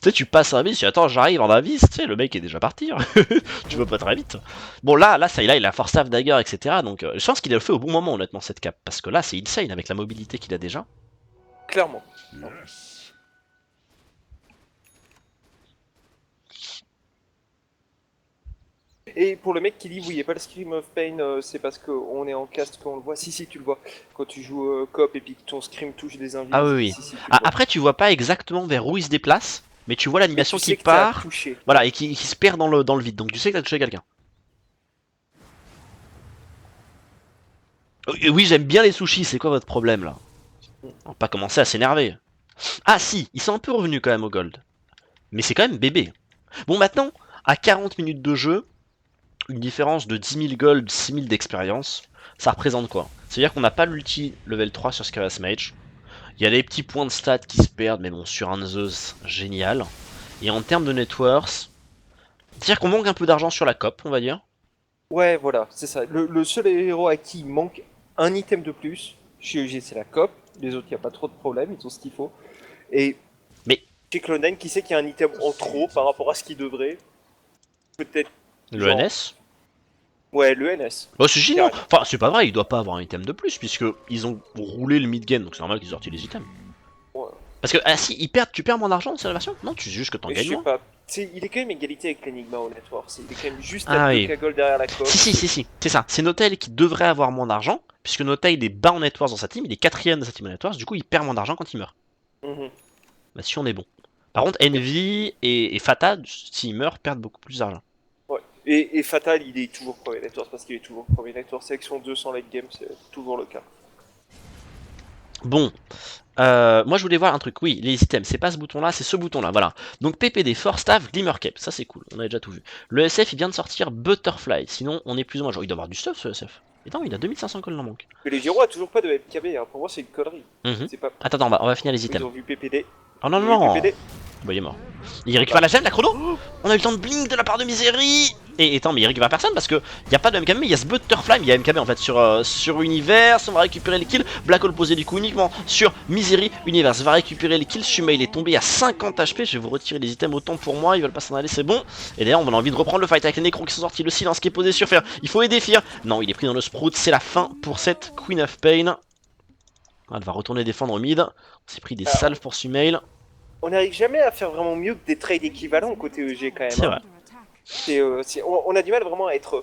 sais, tu passes un vis, tu dis, attends, j'arrive en avis, tu sais, le mec est déjà parti, hein. Tu vas pas très vite. Bon, là, ça, il a Force Staff Dagger, etc. Donc, je pense qu'il a fait au bon moment, honnêtement, cette cape, parce que là, c'est insane avec la mobilité qu'il a déjà. Clairement. Et pour le mec qui dit, oui, il n'y a pas le Scream of Pain, c'est parce qu'on est en cast qu'on le voit. Si, tu le vois. Quand tu joues coop et puis que ton Scream touche des invités. Ah oui. Si, tu le Ah, vois. après, tu vois pas exactement vers où il se déplace, mais tu vois l'animation Mais tu sais qui que t'as part, touché. voilà, et qui se perd dans le vide, donc tu sais que t'as touché quelqu'un. Oui, j'aime bien les sushis, c'est quoi votre problème là? On va pas commencer à s'énerver. Ah si, ils sont un peu revenus quand même au gold. Mais c'est quand même bébé. Bon, maintenant, à 40 minutes de jeu, une différence de 10 000 gold, 6 000 d'expérience, ça représente quoi? C'est-à-dire qu'on n'a pas l'ulti level 3 sur Skywrath Mage. Il y a des petits points de stats qui se perdent, mais bon, sur un Zeus, génial. Et en termes de networks, c'est-à-dire qu'on manque un peu d'argent sur la COP, on va dire. Ouais, voilà, c'est ça. Le seul héros à qui il manque un item de plus chez EG, c'est la COP. Les autres, il n'y a pas trop de problème, ils ont ce qu'il faut. Et Mais chez Clone9, qui sait qu'il y a un item en trop par rapport à ce qu'il devrait? Peut-être. le genre- NS. Ouais, le NS. Oh, c'est génial. Carrément. Enfin, c'est pas vrai, il doit pas avoir un item de plus, puisque ils ont roulé le mid-game, donc c'est normal qu'ils aient sorti les items. Ouais. Parce que, ah si, tu perds moins d'argent sur la version? Non, tu dis juste que t'en Mais je gagnes sais moins. pas. Il est quand même égalité avec l'Enigma au network. Il est quand même juste Ah à oui. 2 gold derrière la COP. Si, c'est ça. C'est Notail qui devrait avoir moins d'argent, puisque Notail il est bas en networks dans sa team, il est quatrième de sa team en networks, du coup il perd moins d'argent quand il meurt. Mhm. Là-dessus on est bon. Par contre, Envy et Fata, s'ils meurent, perdent beaucoup plus d'argent. Ouais. Et Fatal, il est toujours premier network parce qu'il est toujours premier network. Sélection 200 late game, c'est toujours le cas. Bon, moi je voulais voir un truc, oui, les items, c'est pas ce bouton-là, c'est ce bouton-là, voilà. Donc PPD, Force Staff, Glimmer Cape, ça c'est cool, on avait déjà tout vu. Le SF il vient de sortir Butterfly, sinon on est plus ou moins genre, il doit avoir du stuff ce SF. Et non, il a 2500 cols en manque. Mais les Giro a toujours pas de MKB, hein. Pour moi c'est une connerie. Mhm. C'est pas. Attends, on va finir les Ils items. ont vu PPD. Oh non, Ils non, ont vu non. PPD. Bon, il est mort. Il récupère la gemme, la chrono. On a eu le temps de blink de la part de Misery. Et attends, mais il récupère personne parce que il y a pas de MKB, mais il y a ce Butterfly, il y a MKB en fait sur Universe. On va récupérer les kills. Black Hole posé du coup uniquement sur Misery. Universe va récupérer les kills. Shuma il est tombé à 50 HP. Je vais vous retirer les items autant pour moi. Ils veulent pas s'en aller, c'est bon. Et d'ailleurs, on a envie de reprendre le fight avec les nécros qui sont sortis. Le silence qui est posé sur Fer. Il faut aider Fear. Non, il est pris dans le Sprout. C'est la fin pour cette Queen of Pain. Elle va retourner défendre au mid. On s'est pris des salves pour Sumail. On n'arrive jamais à faire vraiment mieux que des trades équivalents côté EG quand même. C'est hein. vrai. On a du mal vraiment à être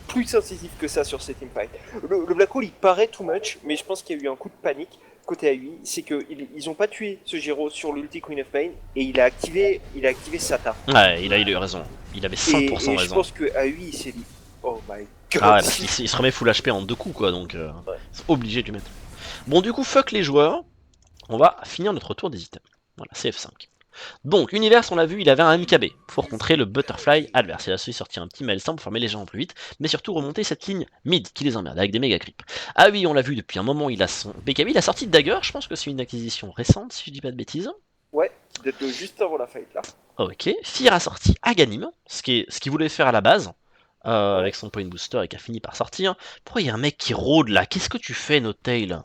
plus sensitif que ça sur ces teamfights. Le Black Hole il paraît too much, mais je pense qu'il y a eu un coup de panique côté AI, c'est qu'ils ont pas tué ce Giro sur l'ulti Queen of Pain et il a activé Sata. Ouais, il a eu raison. Il avait 100% Et je raison. pense que AI il s'est dit oh my god. Ah ouais, parce qu'il se remet full HP en 2 coups quoi, donc Ouais. c'est obligé de lui mettre. Bon, du coup, fuck les joueurs. On va finir notre tour des items. Voilà, CF5. Donc, Universe, on l'a vu, il avait un MKB pour contrer le Butterfly adverse. Il a sorti un petit maelstrom pour farmer les gens plus vite, mais surtout remonter cette ligne mid qui les emmerde avec des méga creeps. Ah oui, on l'a vu depuis un moment, il a son BKB, il a sorti Dagger, je pense que c'est une acquisition récente si je dis pas de bêtises. Ouais, d'être juste avant la fight là. Ok, Fear a sorti Aghanim, ce qu'il voulait faire à la base, avec son point booster et qui a fini par sortir. Pourquoi il y a un mec qui rôde là? Qu'est-ce que tu fais, Notail?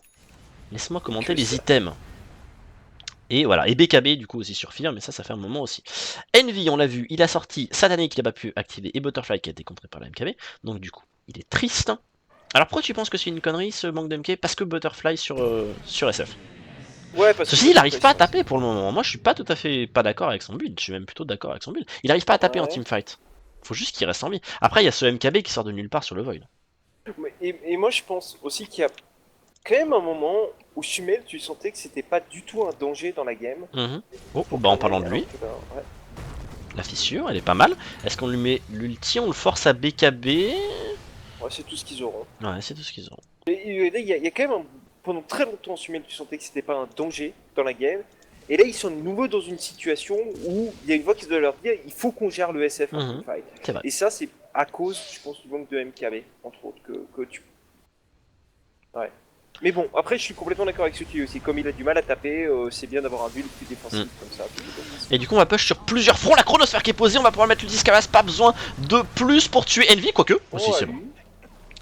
Laisse-moi commenter Que les ça. items. Et voilà, et BKB du coup aussi sur Fear, mais ça fait un moment aussi. Envy, on l'a vu, il a sorti Satanic qu'il n'a pas pu activer et Butterfly qui a été contré par la MKB, donc du coup, il est triste. Alors pourquoi tu penses que c'est une connerie ce manque de MK? Parce que Butterfly sur SF. Ouais, parce que Ceci, il n'arrive pas à Butterfly, taper pour le moment. Moi, je suis pas tout à fait pas d'accord avec son build. Je suis même plutôt d'accord avec son build. Il n'arrive pas à taper en ouais. teamfight. Faut juste qu'il reste en vie. Après, il y a ce MKB qui sort de nulle part sur le Void. Et moi, je pense aussi qu'il y a quand même un moment où Chumel, tu sentais que c'était pas du tout un danger dans la game. Oh, Pour bah en Corneille, parlant de lui, alors que là, ouais. la fissure, elle est pas mal. Est-ce qu'on lui met l'ulti? On le force à BKB? Ouais, c'est tout ce qu'ils auront. Ouais, c'est tout ce qu'ils ont. Et là, il y a quand même pendant très longtemps, Chumel, tu sentais que c'était pas un danger dans la game. Et là, ils sont de nouveau dans une situation où il y a une voix qui doit leur dire il faut qu'on gère le SF en teamfight. C'est vrai. Et ça, c'est à cause, je pense, du manque de MKB, entre autres, que tu. Ouais. Mais bon, après, je suis complètement d'accord avec ce qui aussi. Comme il a du mal à taper, c'est bien d'avoir un build plus défensif comme ça. Plus défensif. Et du coup, on va push sur plusieurs fronts. La chronosphère qui est posée, on va pouvoir mettre le disque. Pas besoin de plus pour tuer Envy, quoique. Oh, Aussi, c'est lui. bon.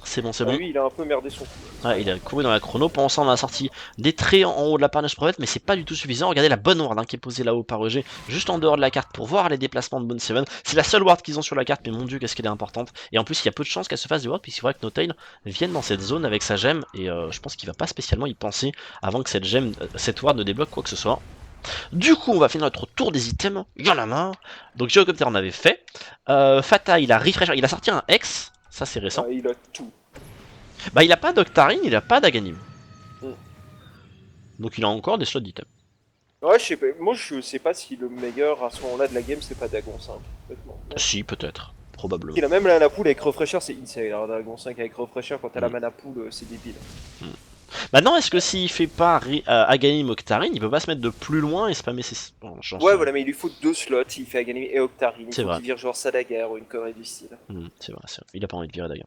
C'est bon, c'est Ah, bon. lui, il a un peu merdé son coup. Ouais, il a couru dans la chrono. Pendant ça, on a sorti des traits en haut de la Parnage Prophet, mais c'est pas du tout suffisant. Regardez la bonne ward qui est posée là-haut par EG, juste en dehors de la carte pour voir les déplacements de Bone Seven. C'est la seule ward qu'ils ont sur la carte, mais mon dieu, qu'est-ce qu'elle est importante. Et en plus, il y a peu de chances qu'elle se fasse du ward, puisqu'il faudrait que Notail vienne dans cette zone avec sa gemme. Et je pense qu'il va pas spécialement y penser avant que cette gemme, cette ward ne débloque quoi que ce soit. Du coup, on va faire notre tour des items. Il y en a marre. Donc, Gyrocopter, on avait fait. Fata, il a refresh, il a sorti un X. Ça, c'est récent. Ah, il a tout. Bah, il a pas d'Octarine, il a pas d'Aganim. Mm. Donc, il a encore des slots d'items. Ouais, je sais pas. Moi, je sais pas si le meilleur à ce moment-là de la game, c'est pas Dagon 5. Honnêtement. Si, peut-être. Probablement. Il a même la mana pool avec Refresher, c'est insane. Alors, Dagon 5 avec Refresher, quand t'as la mana pool, c'est débile. Maintenant, est-ce que s'il fait pas Aganim Octarine, il peut pas se mettre de plus loin et spammer ses. Bon, Ouais, voilà, mais il lui faut 2 slots. Il fait Aghanim et Octarine. Il C'est faut vrai. qu'il vire genre Sadager ou une connerie du style. C'est vrai, c'est vrai. Il a pas envie de virer d'ailleurs.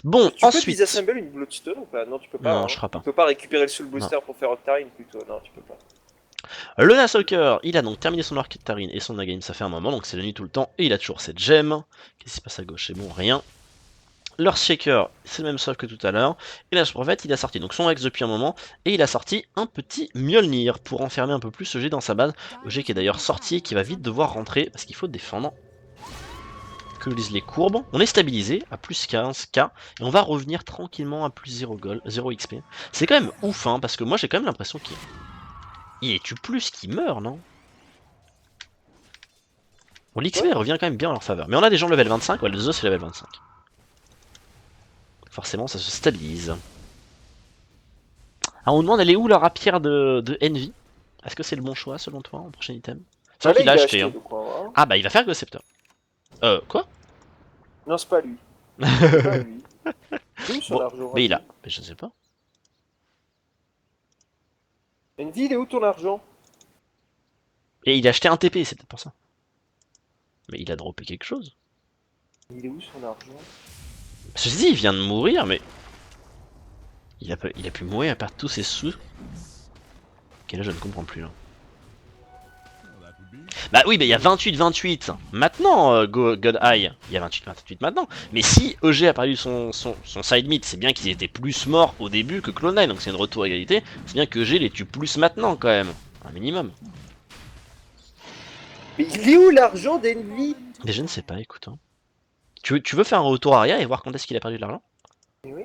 Bon, Tu peux ensuite. disassemble une Bloodstone ou pas? Non, tu peux pas. Non, hein. je crois pas. Tu peux pas récupérer le Soul Booster pour faire Octarine plutôt. Non, tu peux pas. Le Nasoker, il a donc terminé son Octarine et son Aganim, ça fait un moment, donc c'est la nuit tout le temps, et il a toujours cette gemme. Qu'est-ce qui se passe à gauche? C'est bon, rien. Leur Shaker, c'est le même sort que tout à l'heure. Et là, Prophet, il a sorti donc son Rex depuis un moment. Et il a sorti un petit Mjolnir pour enfermer un peu plus EG dans sa base. EG qui est d'ailleurs sorti et qui va vite devoir rentrer parce qu'il faut défendre. Que nous disent les courbes. On est stabilisé à plus 15k. Et on va revenir tranquillement à plus 0 gold, 0 XP. C'est quand même ouf, hein, parce que moi j'ai quand même l'impression qu'il tue plus qu'il meurt, non? Bon, l'XP revient quand même bien en leur faveur. Mais on a des gens level 25, ouais, le Zeus c'est level 25. Forcément, ça se stabilise. Alors, on nous demande elle est où la rapière de Envy? Est-ce que c'est le bon choix selon toi en prochain item? C'est vrai qu'il a acheté. Hein. Quoi, hein. Ah bah il va faire Ghost Scepter. Quoi? Non, c'est pas lui. C'est pas lui. Où son Bon, argent? mais il a. Mais je sais pas. Envy, il est où ton argent? Et il a acheté un TP, c'est peut-être pour ça. Mais il a droppé quelque chose. Il est où son argent? Je dis, il vient de mourir, mais. Il a pu mourir à perdre tous ses sous. Ok, là je ne comprends plus là. Bah oui, bah il y a 28-28 maintenant, God Eye. Il y a 28-28 maintenant. Mais si EG a perdu son side mid, c'est bien qu'ils étaient plus morts au début que Clone9, donc c'est une retour à égalité. C'est bien que EG les tue plus maintenant quand même. Un minimum. Mais il est où l'argent d'Envy? Mais je ne sais pas, écoute. Hein. Tu veux faire un retour arrière et voir quand est-ce qu'il a perdu de l'argent? Oui.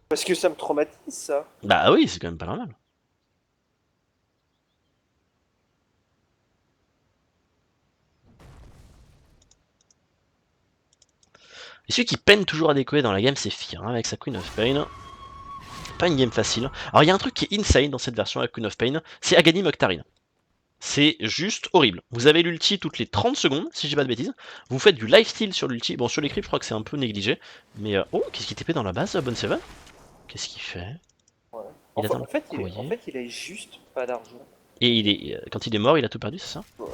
Parce que ça me traumatise ça. Bah oui, c'est quand même pas normal. Et celui qui peine toujours à décoller dans la game, c'est Fear, hein, avec sa Queen of Pain. Pas une game facile. Alors il y a un truc qui est insane dans cette version avec Queen of Pain, c'est Aghanim Octarine. C'est juste horrible. Vous avez l'ulti toutes les 30 secondes, si je dis pas de bêtises. Vous faites du lifesteal sur l'ulti. Bon, sur les creeps, je crois que c'est un peu négligé. Mais oh, qu'est-ce qui TP dans la base, Bone Seven? qu'est-ce qu'il fait? Ouais. Il Enfin, attend en, fait, le courrier. il a juste pas d'argent. Et quand il est mort, il a tout perdu, c'est ça? Ouais,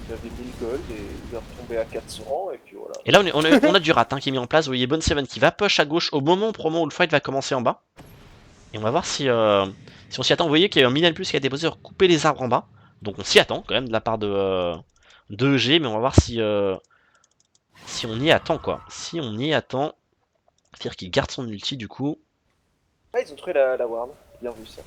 il avait 1000 gold et il est retombé à 400 et puis voilà. Et là, on a du rat hein, qui est mis en place. Vous voyez Bone Seven qui va push à gauche au moment où le fight va commencer en bas. Et on va voir si on s'y attend. Vous voyez qu'il y a un Minel Plus qui a été posé pour couper les arbres en bas. Donc on s'y attend quand même de la part de EG, mais on va voir si on y attend quoi. Si on y attend. C'est-à-dire qu'il garde son ulti du coup. Ah, ils ont trouvé la ward. Bien vu ça.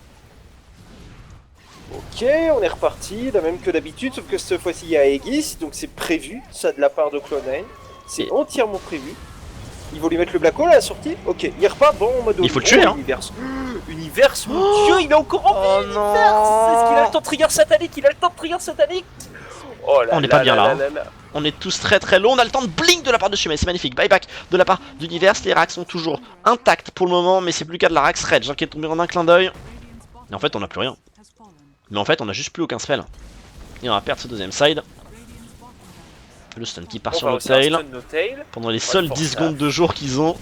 Ok, on est reparti, la même que d'habitude, sauf que cette fois-ci il y a Aegis, donc c'est prévu, ça de la part de Cloud9. C'est Et- entièrement prévu. Ils vont lui mettre le Black Hole à la sortie. Ok, il repart bon en mode. Il faut le tuer, hein. Univers, mon dieu, il est encore en vie, non. Est-ce qu'il a le temps de trigger satanique? Il a le temps de trigger satanique. Oh là On n'est là pas bien là, là là. On est tous très très low, on a le temps de blink de la part de Shumei, c'est magnifique. Buyback de la part d'Univers, les racks sont toujours intacts pour le moment, mais c'est plus le cas de la Rax Rage qui est tombé en un clin d'œil. Radiant's Et en fait, on n'a plus rien. bottom has fallen. Mais en fait, on a juste plus aucun spell. Et on va perdre ce deuxième side. Radiant's bottom tower Le stun qui part On sur va nos aussi un tails. stun no tail. Pendant les seules fort 10 ça. secondes de jour qu'ils ont.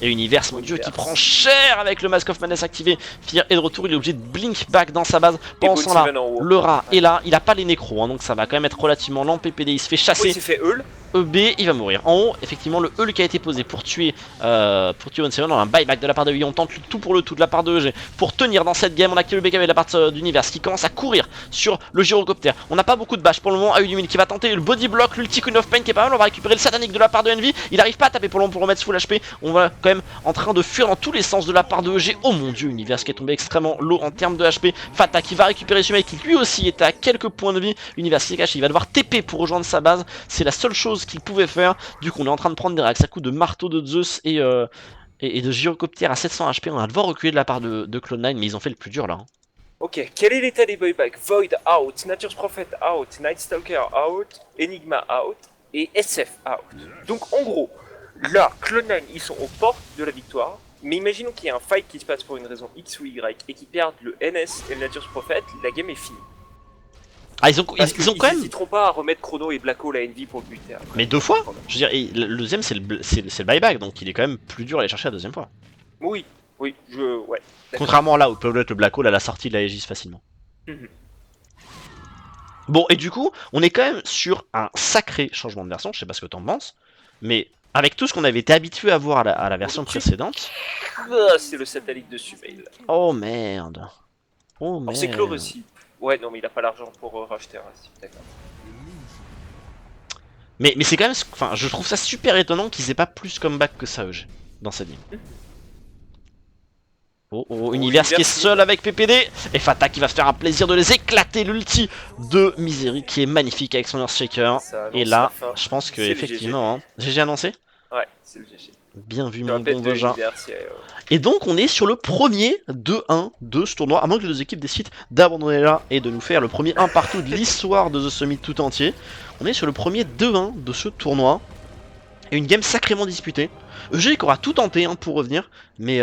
Et Univers, mon dieu, qui Univers. prend cher avec le Mask of Madness activé. Fear est de retour, il est obligé de blink back dans sa base. Et Pendant ce temps-là, Bounty en haut. le rat est là, il a pas les nécros, hein, donc ça va quand même être relativement lent. PPD, il se fait Oh, il chasser. s'est fait Eul. EB, il va mourir. En haut, effectivement, le Hulk qui a été posé pour tuer Onseven dans un buyback de la part de Wii. On tente le tout pour le tout de la part de EG. Pour tenir dans cette game, on a que le BKB de la part d'Univers qui commence à courir sur le gyrocoptère. On n'a pas beaucoup de bash pour le moment. Ayudimil qui va tenter le body block, l'ulti Queen of Pain qui est pas mal. On va récupérer le satanique de la part de Envy. Il n'arrive pas à taper pour le remettre full HP. On va quand même en train de fuir dans tous les sens de la part de EG. Oh mon dieu, Univers qui est tombé extrêmement low en termes de HP. Fata qui va récupérer ce mec qui lui aussi était à quelques points de vie. Univers qui est caché, il va devoir TP pour rejoindre sa base. C'est la seule chose qu'il pouvait faire. Du coup, on est en train de prendre des racks à coups de marteau de Zeus et de gyrocoptère à 700 HP. On va devoir reculer de la part de Cloud9, mais ils ont fait le plus dur là. Hein. Ok, quel est l'état des buybacks? Void out, Nature's Prophet out, Night Stalker out, Enigma out et SF out. Donc en gros, là, Cloud9 ils sont aux portes de la victoire. Mais imaginons qu'il y ait un fight qui se passe pour une raison X ou Y et qu'ils perdent le NS et le Nature's Prophet, la game est finie. Ah, ils ont Parce quand même. Ils n'hésiteront pas à remettre Chrono et Black Hole à Envy pour le buter. Mais deux fois. Je veux dire, et le deuxième c'est le buyback, donc il est quand même plus dur à aller chercher la deuxième fois. Oui, ouais. D'accord. Contrairement à là où peut être le Black Hole à la sortie de la Aegis facilement. Mhm. Bon, et du coup, on est quand même sur un sacré changement de version. Je sais pas ce que t'en penses, mais avec tout ce qu'on avait été habitué à voir à la version précédente. Ah, c'est le satellite de Sumail. Oh merde. Oh merde. Alors c'est Chlore aussi. Ouais, non, mais il a pas l'argent pour racheter un racine, d'accord. Mais c'est quand même. Enfin, je trouve ça super étonnant qu'ils aient pas plus comeback que ça, EG, dans cette game. Oh, Univers qui est seul avec PPD. Et Fata qui va se faire un plaisir de les éclater. L'ulti de Misery qui est magnifique avec son Earthshaker. Ça annonce Et là, la fin. je pense que C'est le effectivement, hein, GG annoncé. Ouais, c'est le GG. Bien vu Je mon rappelle bon de Vogin. l'univers, si, Et donc on est sur le premier 2-1 de ce tournoi, à moins que les deux équipes décident d'abandonner là et de nous faire le premier 1 partout de l'histoire de The Summit tout entier. On est sur le premier 2-1 de ce tournoi. Et une game sacrément disputée. EG qui aura tout tenté hein, pour revenir, mais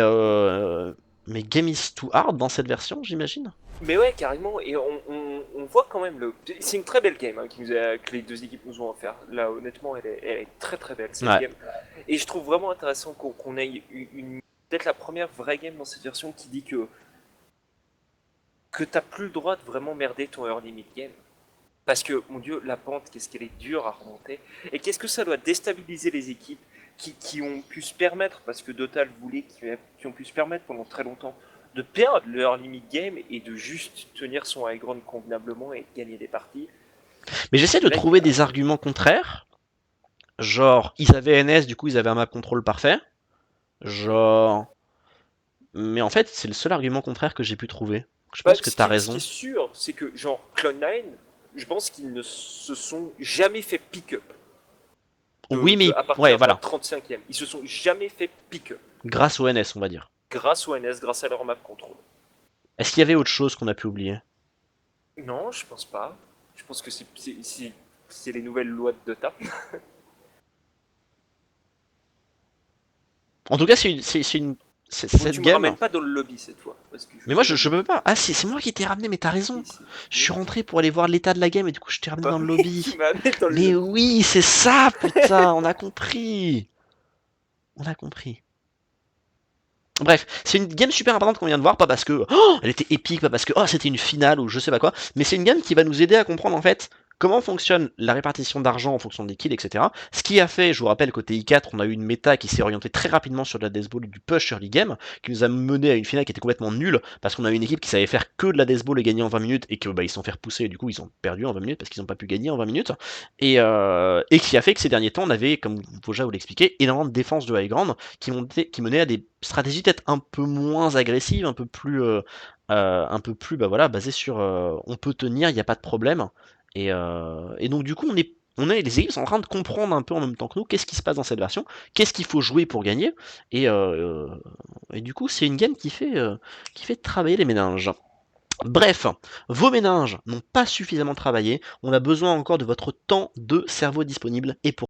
game is too hard dans cette version, j'imagine. Mais ouais, carrément, et on voit quand même le. C'est une très belle game hein, que les deux équipes nous ont offert. Là, honnêtement, elle est très très belle cette Ouais. game. Et je trouve vraiment intéressant qu'on ait peut-être la première vraie game dans cette version qui dit que t'as plus le droit de vraiment merder ton early mid game. Parce que, mon dieu, la pente, qu'est-ce qu'elle est dure à remonter. Et qu'est-ce que ça doit déstabiliser les équipes qui ont pu se permettre, parce que Dota le voulait, qui ont pu se permettre pendant très longtemps de perdre leur limit game et de juste tenir son high ground convenablement et de gagner des parties. Mais j'essaie de Là, trouver des arguments contraires. Genre, ils avaient NS, du coup ils avaient un map control parfait. Genre. Mais en fait, c'est le seul argument contraire que j'ai pu trouver. Je pense que t'as raison. Ce qui est sûr, c'est que genre Cloud9, je pense qu'ils ne se sont jamais fait pick-up. Oui, mais à partir ouais, de voilà. la 35e. Ils se sont jamais fait pick-up. Grâce au NS, on va dire. Grâce au NS, grâce à leur map control. Est-ce qu'il y avait autre chose qu'on a pu oublier? Non, je pense pas. Je pense que c'est les nouvelles lois de Dota. En tout cas, c'est cette Tu me game. ramènes pas dans le lobby cette fois. Parce que Mais moi, je peux pas. Ah, si, c'est moi qui t'ai ramené, mais t'as raison. Si. Je suis rentré pour aller voir l'état de la game et du coup, je t'ai ramené Bah dans le oui, lobby. tu m'as amené dans le Mais lobby. oui, c'est ça, putain, on a compris. On a compris. Bref, c'est une game super importante qu'on vient de voir, pas parce que elle était épique, pas parce que c'était une finale ou je sais pas quoi, mais c'est une game qui va nous aider à comprendre en fait comment fonctionne la répartition d'argent en fonction des kills, etc. Ce qui a fait, je vous rappelle, côté I4, on a eu une méta qui s'est orientée très rapidement sur de la Death Ball et du push early game, qui nous a mené à une finale qui était complètement nulle, parce qu'on a eu une équipe qui savait faire que de la Death Ball et gagner en 20 minutes, et que ils se sont fait repousser, et du coup ils ont perdu en 20 minutes, parce qu'ils n'ont pas pu gagner en 20 minutes, et qui a fait que ces derniers temps, on avait, comme Voja vous l'expliquait, énormément de défense de high ground, qui menaient à des stratégies peut-être un peu moins agressives, un peu plus bah voilà, basées sur on peut tenir, il n'y a pas de problème. Et donc du coup les équipes sont en train de comprendre un peu en même temps que nous qu'est-ce qui se passe dans cette version, qu'est-ce qu'il faut jouer pour gagner, et du coup c'est une game qui fait travailler les méninges. Bref, vos méninges n'ont pas suffisamment travaillé, on a besoin encore de votre temps de cerveau disponible, et pour